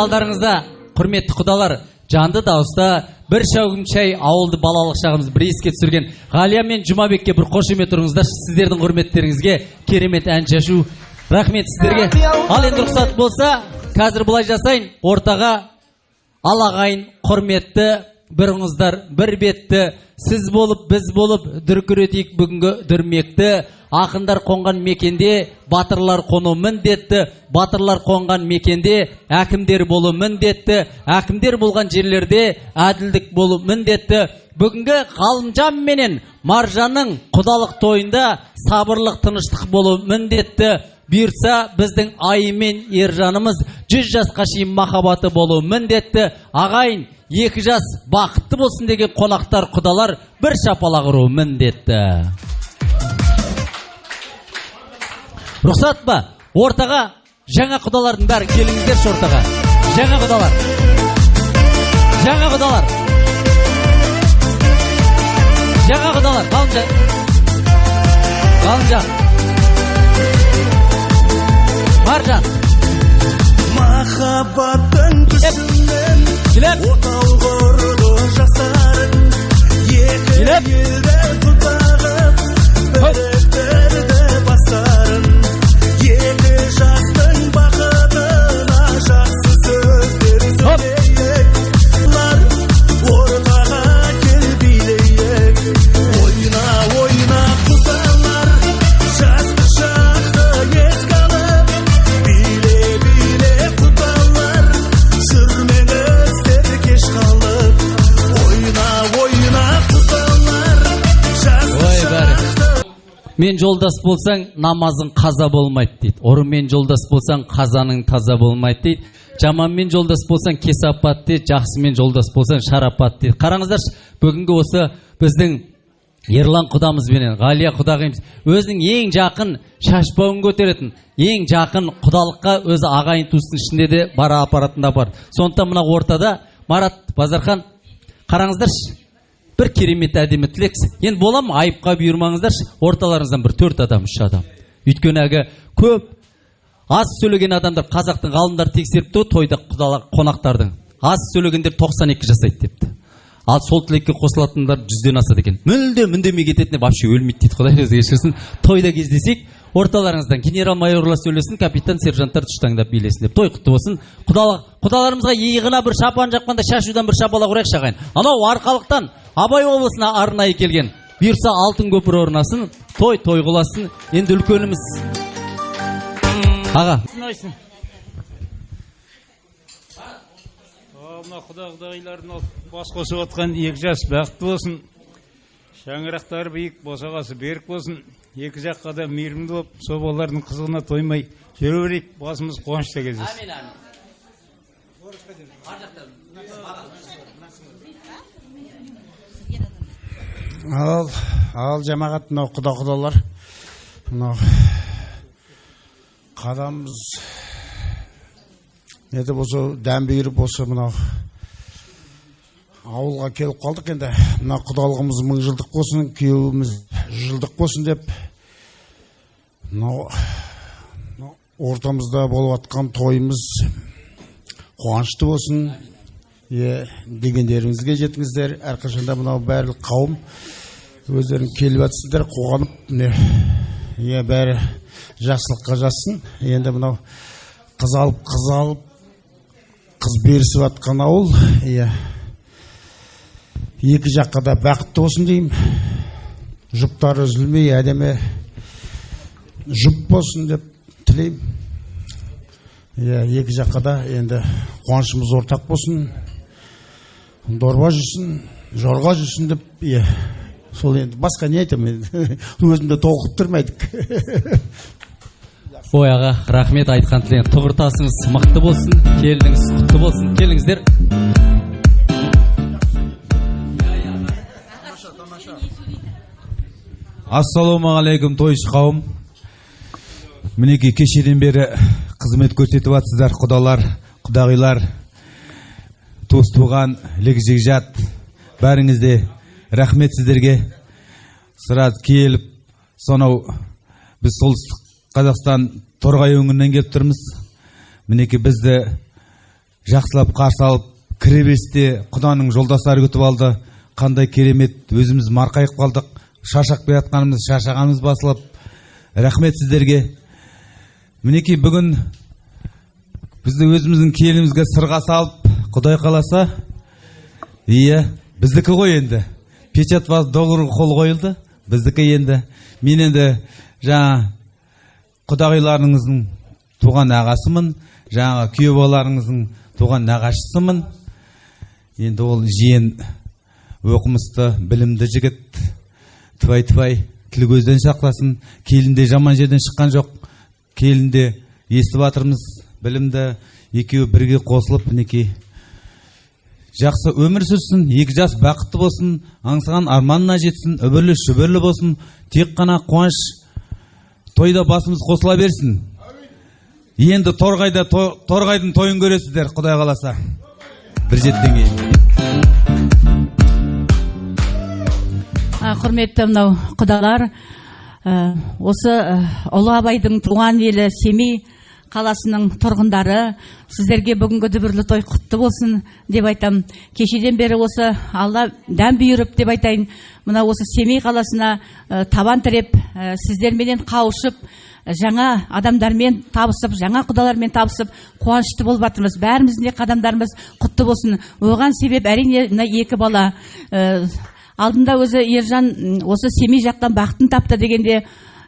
алдарыңызда құрметті құдалар, жанды дауыста бір шәугім шай ауылды балалық шағымыз бір еске түсірген Ғалия мен Жұмабекке бір қошемет ұрыңыздар. Сіздердің құрметтеріңізге керемет ән шашу. Рахмет сіздерге. Ал енді рұқсат болса, қазір бұлай жасайын. Ортаға алағайын құрметті біріңіздар бір бетті, сіз болып біз болып дүркіретейік бүгінгі дүрмекті. Ақындар қонған мекенде батырлар қону міндетті, батырлар қонған мекенде әкімдер болу міндетті, әкімдер болған жерлерде әділдік болу міндетті. Бүгінгі Ғалымжан менен Маржанның құдалық тойында сабырлық тыныштық болу міндетті. Бұйыртса біздің Айы мен Ержанымыз 100 жасқа шейін махаббаты болу міндетті. Ағайын 2 жас бақытты болсын деген қонақтар құдалар бір шапалақ ұру міндетті. Рұқсат па? Ортаға жаңа құдалардың бәрі келіңіздерші ортаға. Жаңа құдалар. Жаңа құдалар. Жаңа құдалар. Ғалымжан. Маржан. Махаббаттың күшімен отау құрды жастарың, екі елді тұтағып біріктірді бастарын. Екі жастың бақытына жақсы сөздер сөйлейік, ортаға кел билейік. Ойна, ойна құдалар, жасты шақты еске алып, биле құдалар, жүрмеңіздер кеш қалып. Ойна, ойна құдалар, жасты шақты. Мен жолдас болсаң, намазың қаза болмайды дейді. Ұрымен жолдас болсаң, қазаның таза болмайды дейді. Жаманмен жолдас болсаң, кесапат дейді. Жақсымен жолдас болсаң, шарапат дейді. Қараңыздаршы, бүгінгі осы біздің Ерлан құдамызбенен Ғалия құдағымыз өзінің ең жақын шашбауын көтеретін, ең жақын құдалыққа өзі ағайын туыстың ішінде де бара апаратында бар. Сондықтан мына ортада Марат Базархан, қараңыздаршы, бір керемет әдемі тілексіз. Енді болам, айыпқа бұйырмаңыздаршы, орталарыңыздан бір 4 адам, 3 адам. Өйткені әгі көп аз сөйлеген адамдар, қазақтың ғалымдар тексеріпті, тойда құдалар қонақтардың. Аз сөйлегендер 92 жасайды депті. Ал сол тілекке қосылатындар 100-ден асады екен. Мүндемей кететіне вообще өлмейді дейді. Құдай өзі кешірсін. Тойда кездесек, орталарыңыздан генерал-майорлар сөйлесін, капитан, сержанттар тұштаңдап билесін деп. Той құтты болсын. Құдаларымызға иығына бір шапан жаққанда шашудан бір шапалақ ұрайық шағайын. Анау арқалықтан Абай облысына арнайы келген. Бұйырса алтын көпір орнасын, той қыласын. Енді үлкеніміз. Аға. Мына құдағылардың бас қосып отқан 2 жас бақытты болсын. Шаңырақтары биік, босағасы берік болсын. 2 жаққа да мейірімді болып, сол балалардың қызығына тоймай жүре берейік. Басымыз қуанышта кездесін. Ал жамағат мынау құдалар. Мынау қадамыз неде болса, дәм беріп болса, мынау ауылға келіп қалдық енді. Мына құдалығымыз 1000 жылдық болсын, күйеуіміз 100 жылдық болсын деп. Мынау ортамызда болып атқан тойымыз қуанышты болсын. Дегендеріңізге жетіңіздер. Әрқашанда мынау барлық қауым өздерің келіп жатсыздар, қуанып, бәрі жақсылыққа жассын. Енді мынау қыз алып қыз берісіп атқан ауыл, 2 жаққа да бақытты болсын деймін. Жұптары үзілмей, әдемі жұп болсын деп тілеймін. 2 жаққа да енді қуанышымыз ортақ болсын. Дорба жүрсін, жорға жүрсін деп, сол енді басқа не айтамын, өзімді толқып тұрмайдық. Ой аға, рахмет, айтқан тілен. Тұғыртасыңыз мықты болсын, келініңіз құтты болсын. Келіңіздер. Ассалаумағалейкум, тойшы қауым. Мінеки кешеден бері қызмет көрсетіп жатсыздар, құдалар, құдағилар, туыс туған, лек-жекжат, бәріңізде рахмет сіздерге. Сырат келіп, сонау біз солтүстік Қазақстан Торғай өңірінен келіп тұрмыз. Мінеки бізді жақсылап қарсы алып кіребесте құданың жолдастары күтіп алды. Қандай керемет, өзіміз марқайып қалдық. Шаршап келатқанымыз, шаршағанымыз басылып. Рахмет сіздерге. Мінекей бүгін бізді өзіміздің келімізге сырға салып, Құдай қаласа, біздікі ғой енді. Печат вас доғыр қол қойылды, біздікі енді. Мен енді жаңа құдағиларыңыздың туған ағасымын, жаңа күйеу балаларыңыздың туған нағашысымын. Енді ол жиен оқымысты, білімді жігіт, тывай-тывай, тіл көзден сақтасын. Келінде жаман жерден шыққан жоқ. Келінде естіп жатырмыз, білімді, екеуі бірге қосылып, мінекей жақсы өмір сүрсін, екі жас бақытты болсын, аңсаған арманына жетсін, үбірлі шүбірлі болсын, тек қана қуаныш тойда басымыз қосыла берсін. Енді торғайдың тойын көресіздер, Құдай қаласа. Бір жеттен кейін. Құрметті мынау құдалар, осы Ұлы Абайдың туған елі Семей қаласының тұрғындары, сіздерге бүгінгі дүбірлі той құтты болсын деп айтам. Кешеден бері осы Алла дәм бұйырып деп айтайын, мына осы Семей қаласына табан тіреп, сіздерменен қауышып, жаңа адамдармен табысып, жаңа құдалармен табысып, қуанышты болып жатырмыз. Бәріміздің де қадамдарымыз құтты болсын. Оған себеп әрине екі бала. Алдында өзі Ержан осы Семей жақтан бақытын тапты дегенде,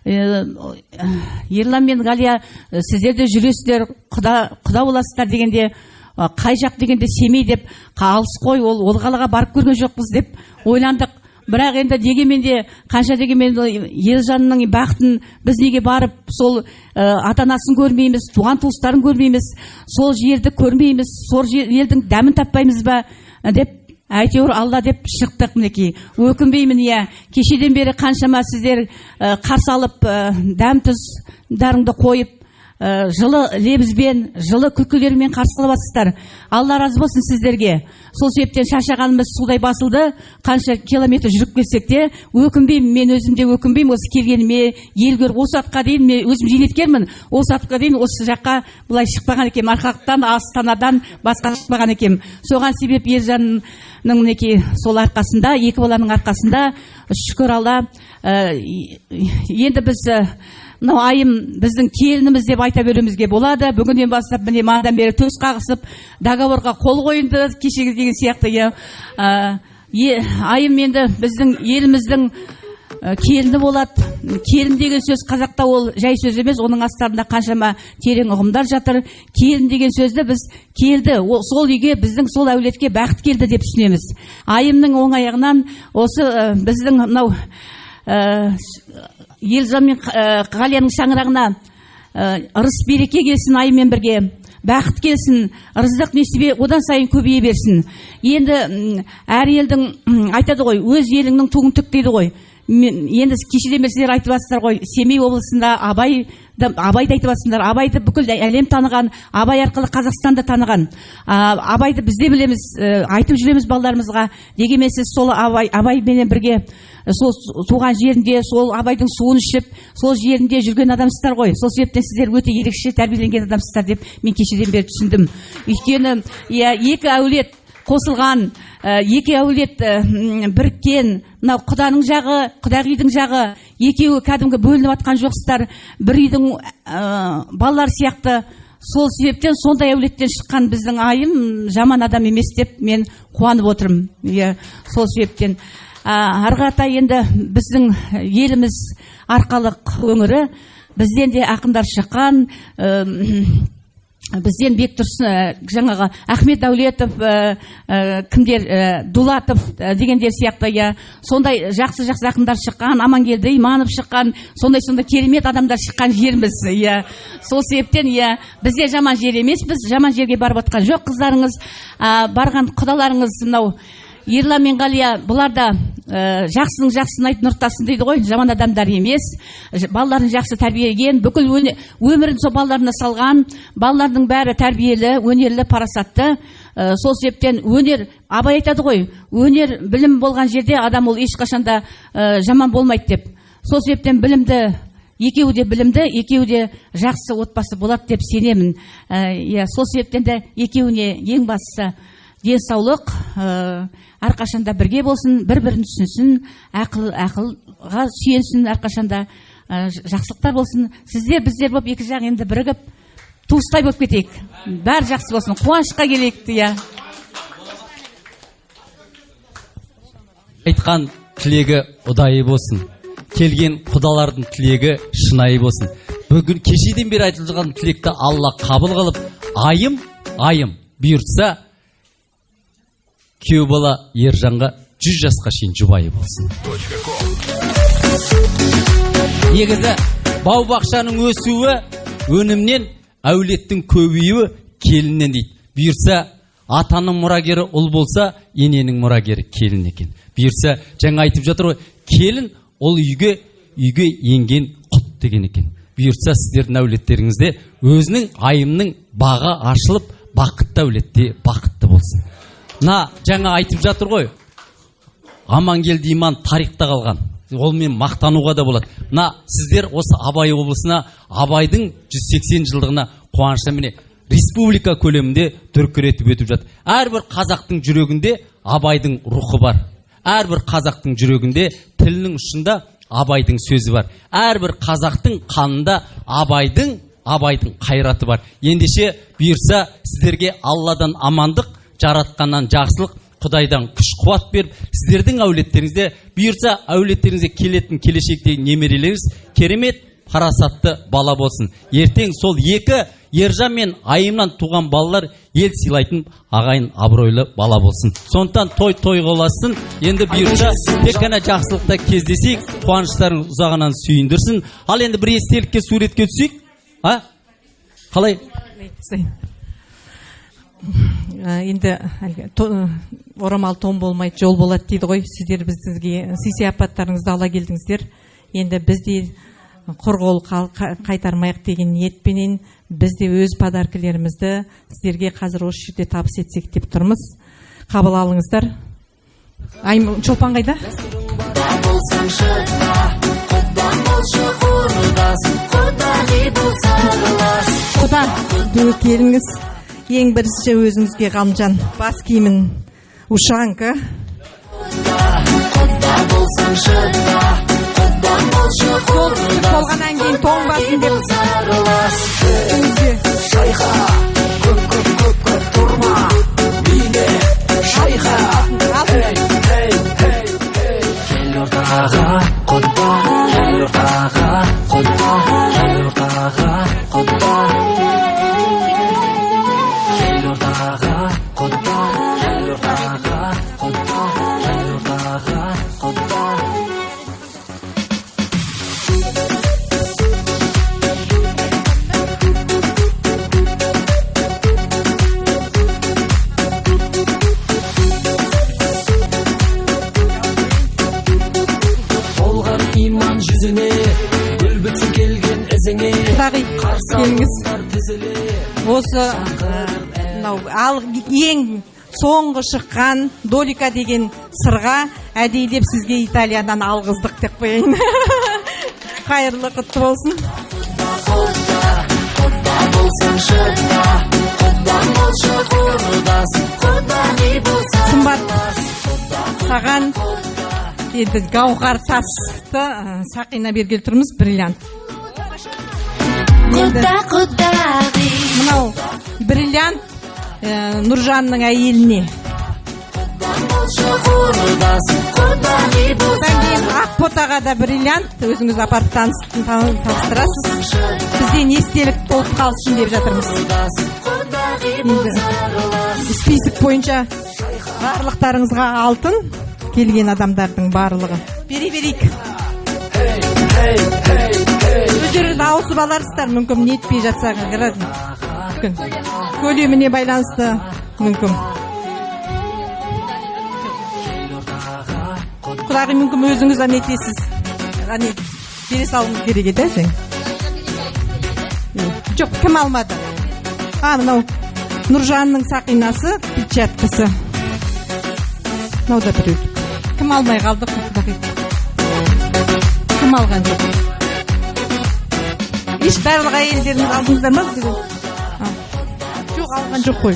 Ерлан мен Галия сіздер де жүресіздер, құда боласыздар дегенде, қай жақ дегенде Семей деп, алыс қой, ол қалаға барып көрген жоқпыз деп ойландық. Бірақ енді дегенмен де, қанша дегенмен Ержанның бақытын біз неге барып, сол ата-анасын көрмейміз, туған туыстарын көрмейміз, сол жерді көрмейміз, сол елдің дәмін таппаймыз ба деп, әйтеуір Алла деп шықтық. Мінекей өкінбеймін. Кешеден бері қаншама сіздер қарсы алып, дәм тұздарыңды қойып, жылы лебізбен, жылы күлкілермен қарсы аласыздар. Алла разы болсын сіздерге. Сол себептен шаршағанымыз судай басылды. Қанша километр жүріп келсек те, өкінбеймін. Мен өзім де өкінбеймін осы келгеніме. Ел көріп, осы атқа дейін мен өзім жинеткенмін. Осы атқа дейін осы жаққа былай шықпаған екем. Арқалықтан, Астанадан басқа шықпаған екем. Соған себеп Ержанның мінекей сол арқасында, екі баланың арқасында, шүкір Алла. Енді біз мынау айым біздің келініміз деп айта беруімізге болады. Бүгіннен бастап міне манадан бері төс қағысып, договорға қол қойынды, кешегі деген сияқты. Айым енді біздің еліміздің келіні болады. Келін деген сөз қазақта ол жай сөз емес, оның астарында қаншама терең ұғымдар жатыр. Келін деген сөзді біз келді, сол үйге, біздің сол әулетке бақыт келді деп түсінеміз. Айымның оң аяғынан осы біздің мынау Елжан мен Ғалияның шаңырағына ырыс береке келсін, айымен бірге бақыт келсін, ырыздық несібе одан сайын көбейе берсін. Енді әр елдің айтады ғой, өз еліңнің туын тік дейді ғой. Енді кешеден бері сіздер айтып жатсыздар ғой, Семей облысында Абайды айтып жатсыздар. Абайды бүкіл әлем таныған, Абай арқылы Қазақстанды таныған. Абайды біз де білеміз, айтып жүреміз балаларымызға. Дегенмен сіз сол Абайменен бірге сол туған жерінде, сол Абайдың суын ішіп, сол жерінде жүрген адамсыздар ғой. Сол себептен сіздер өте ерекше тәрбиеленген адамсыздар деп мен кешеден бері түсіндім. Өйткені екі әулет қосылған, екі әулет біріккен, мынау құданың жағы, құдағидың жағы, екеуі кәдімгі бөлініп атқан жоқсыздар, бір үйдің балалар сияқты. Сол себептен сондай әулеттен шыққан біздің айым жаман адам емес деп мен қуанып отырмын. Сол себептен арғата енді біздің еліміз арқалық өңірі, бізден де ақындар шыққан, бізден Бектұрсын, жаңағы Ахмет Дәулетов, кімдер, Дулатов дегендер сияқты, сондай жақсы ақындар шыққан, Амангелді Иманов шыққан, сондай керемет адамдар шыққан жеріміз. Сол себептен бізде жаман жер емес, біз жаман жерге барып отқан жоқ. Қыздарыңыз, барған құдаларыңыз, мынау Ерлан мен Ғалия, бұлар да жақсының жақсысын айтып нұртасын дейді ғой, жаман адамдар емес. Балаларын жақсы тәрбиелеген, бүкіл өмірін сол балаларына салған, балалардың бәрі тәрбиелі, өнерлі, парасатты. Сол себептен өнер, Абай айтады ғой, өнер, білім болған жерде адам ол ешқашанда жаман болмайды деп. Сол себептен білімді екеуі де білімді, екеуі де жақсы отбасы болады деп сенемін. Иә, сол себептен де екеуіне ең бастысы денсаулық, әрқашанда бірге болсын, бір-бірін түсінсін, ақылға сүйенсін, әрқашанда жақсылықтар болсын. Сіздер, біздер болып екі жақ енді бірігіп, туыстай болып кетейік. Бәрі жақсы болсын, қуанышқа келейік. Иә. Айтқан тілегі ұдайы болсын. Келген құдалардың тілегі шынайы болсын. Бүгін кешеден бері айтылған тілекті Алла қабыл қылып, айым бұйыртса, күйеу бала Ержанға 100 жасқа шейін жұбайы болсын. Негізі бау-бақшаның өсуі, өнімнен әулеттің көбеюі келіннен дейді. Бұйырса, атаның мұрагері ұл болса, ененің мұрагері келін екен. Бұйырса, жаңа айтып жатыр ғой, келін ол үйге енген құт деген екен. Бұйырса, сіздердің әулеттеріңізде өзінің айымның бағы ашылып, бақытты әулетте бақытты болсын. Жаңа айтып жатыр ғой, Амангелді иман тарихта қалған. Ол мен мақтануға да болады. Сіздер осы Абай облысына, Абайдың 180 жылдығына қуанышта міне республика көлемінде дүркіретіп өтіп жатыр. Әрбір қазақтың жүрегінде Абайдың рухы бар. Әрбір қазақтың жүрегінде тілінің ұшында Абайдың сөзі бар. Әрбір қазақтың қанында Абайдың қайраты бар. Ендеше бұйырса сіздерге Алладан амандық, жаратқаннан жақсылық, Құдайдан күш қуат беріп, сіздердің әулеттеріңізде, бұйырса әулеттеріңізге келетін келешектегі немерелеріңіз керемет парасатты бала болсын. Ертең сол екі Ержан мен Айымнан туған балалар ел сыйлайтын ағайын абыройлы бала болсын. Сондықтан той қоласын. Енді бұйырса тек қана жақсылықта кездесейік, қуаныштарың ұзағынан сүйіндірсін. Ал енді бір естелікке, суретке түсейік. Қалай? Енді орамал том болмайды, жол болады дейді ғой. Сіздер біздізге сый-сияпаттарыңызды ала келдіңіздер. Енді бізде құр қол қайтармайық деген ниетпенен бізде өз подаркілерімізді сіздерге қазір осы жерде табыс етсек деп тұрмыз. Қабыл алыңыздар. Чолпан қайда? Құда, келіңіз. Ең бірінші өзіңізге Ғалымжан бас киімін ушанка. Болғаннан кейін тоң басын деп шайха, көп тұрма, бине шайха. Кел ортаға құда, кел ортаға құда, кел ортаға құда. Осы ең соңғы шыққан Долика деген сырға әдейілеп сізге Италиядан алғыздық деп қояйын. Қайырлы құтты болсын. Сымбат, саған енді гауһар тасты Сақина бергелі тұрмыз, бриллиант. Мынау бриллиант Нұржанның әйеліне. Ақботаға да бриллиант, өзіңіз апарып таныстырасыз. Бізден естелік болып қалсын деп жатырмыз. Список бойынша барлықтарыңызға алтын, келген адамдардың барлығы. Берейік. Өздері дауысып аларсыздар, мүмкін нетпей жатса көлеміне байланысты мүмкін. Құлағы мүмкін өзіңіз нетесіз. Бере салыңыз керек еді. Жоқ, кім алмады? Мынау Нұржанның Сақинасы, печаткасы. Мынау да біреу. Кім алмай қалды? Кім алған жоқ? еш барлық әйелдеріңіз алдыңыздар ма бүгін? Жоқ, алған жоқ қой.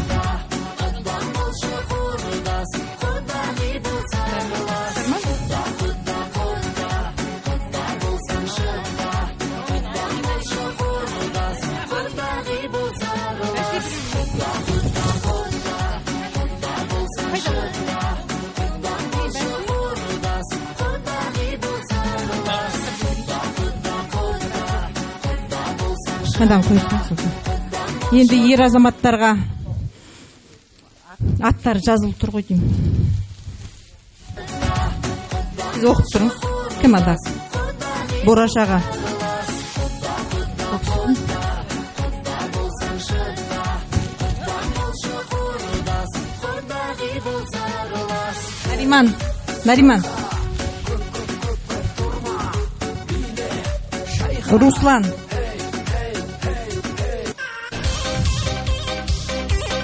Қадан қойсын. Енді ер азаматтарға аттар жазылып тұр ғой деймін. Сіз оқып тұрыңыз. Кім ада? Бораш аға. Нариман. Руслан.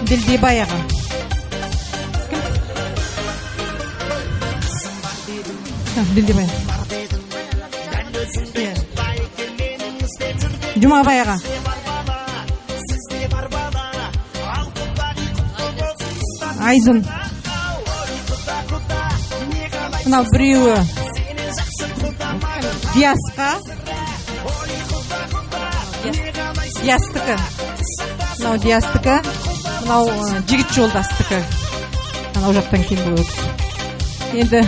Білдебай аға. Білдебай. Жұмабай аға. Айдын. Мынау біреуі Диасқа. Диастікі. Мынау Диастікі. Мынау жігіт жолдастікі. Мынау жақтан келді өтті. Енді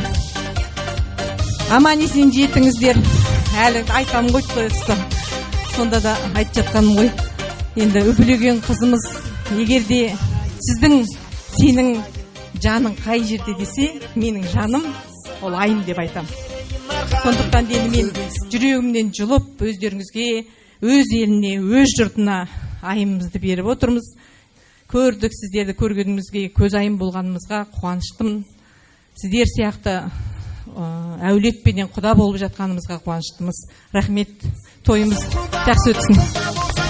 аман есен жетіңіздер. Әлі айтам ғой тұста. Сонда да айтып жатқаным ғой. Енді үпілеген қызымыз егерде сенің жаның қай жерде десе, менің жаным ол айым деп айтам. Сондықтан енді мен жүрегімнен жұлып өздеріңізге, өз еліне, өз жұртына айымызды беріп отырмыз. Көрдік, сіздерді көргенімізге, көз айым болғанымызға қуаныштымын. Сіздер сияқты әулетпенен құда болып жатқанымызға қуаныштымыз. Рахмет, тойымыз жақсы өтсін.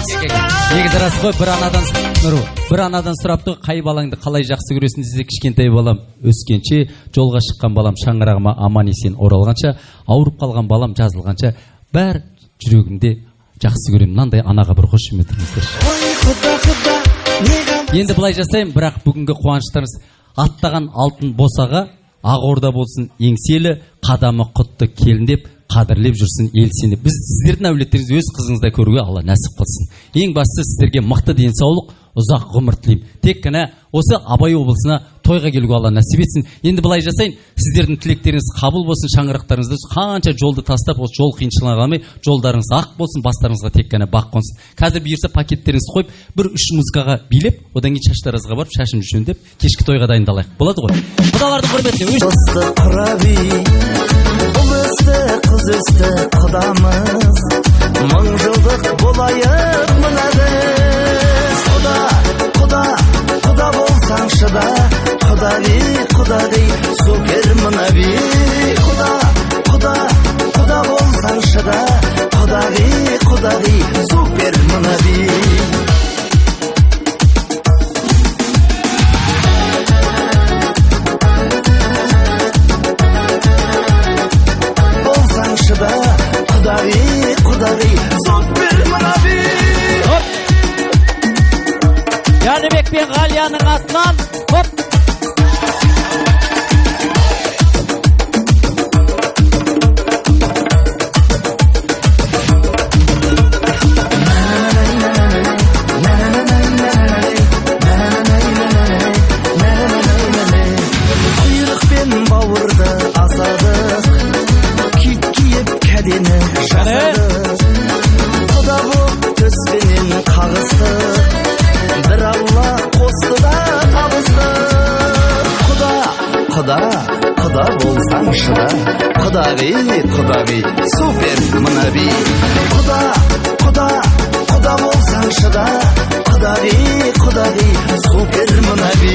Негізі рас қой, бір анадан сұрапты, қай балаңды қалай жақсы көресің десе, кішкентай балам өскенше, жолға шыққан балам шаңырағыма аман есен оралғанша, ауырып қалған балам жазылғанша, бәр жүрегімде жақсы көремін. Мынандай анаға бір қошемет етіңіздер. Енді былай жасаймын, бірақ бүгінгі қуаныштарыңыз аттаған алтын босаға, ақ орда болсын еңселі, қадамы құтты келін деп қадірлеп жүрсін ел сені. Біз сіздердің әулеттеріңізді өз қызыңыздай көруге Алла нәсіп қылсын. Ең бастысы сіздерге мықты денсаулық, ұзақ ғұмыр тілеймін. Тек қана осы Абай облысына тойға келуге Алла нәсіп етсін. Енді былай жасайын, сіздердің тілектеріңіз қабыл болсын, шаңырақтарыңызды қанша жолды тастап, осы жол қиыншылығына қалмай, жолдарыңыз ақ болсын, бастарыңызға тек қана бақ қонсын. Қазір бұйырса пакеттеріңізді қойып, бір 3 музыкаға билеп, одан кейін шаштаразға барып, шашымды жөндеп, кешкі тойға дайындалайық. Болады ғой? Құдалардың құрметіне қыз өсті құдамыз, мың жылдық болайық мына біз. Құда болсаңшы да, құда дей, супер мына би. Құда болсаңшы да, құда дей, супер мына би. Құдай, супер мына би. Жәнібек пен Ғалияның атынан, құйрық пен бауырды азадық, кит киіп кәдені жасадық. Құда боп төспенен қағыстық, бір Алла қосты да табыстық. Құда болсаңшы да, құдағи, супер мына би. Құда болсаңшы да, құдағи, супер мына би.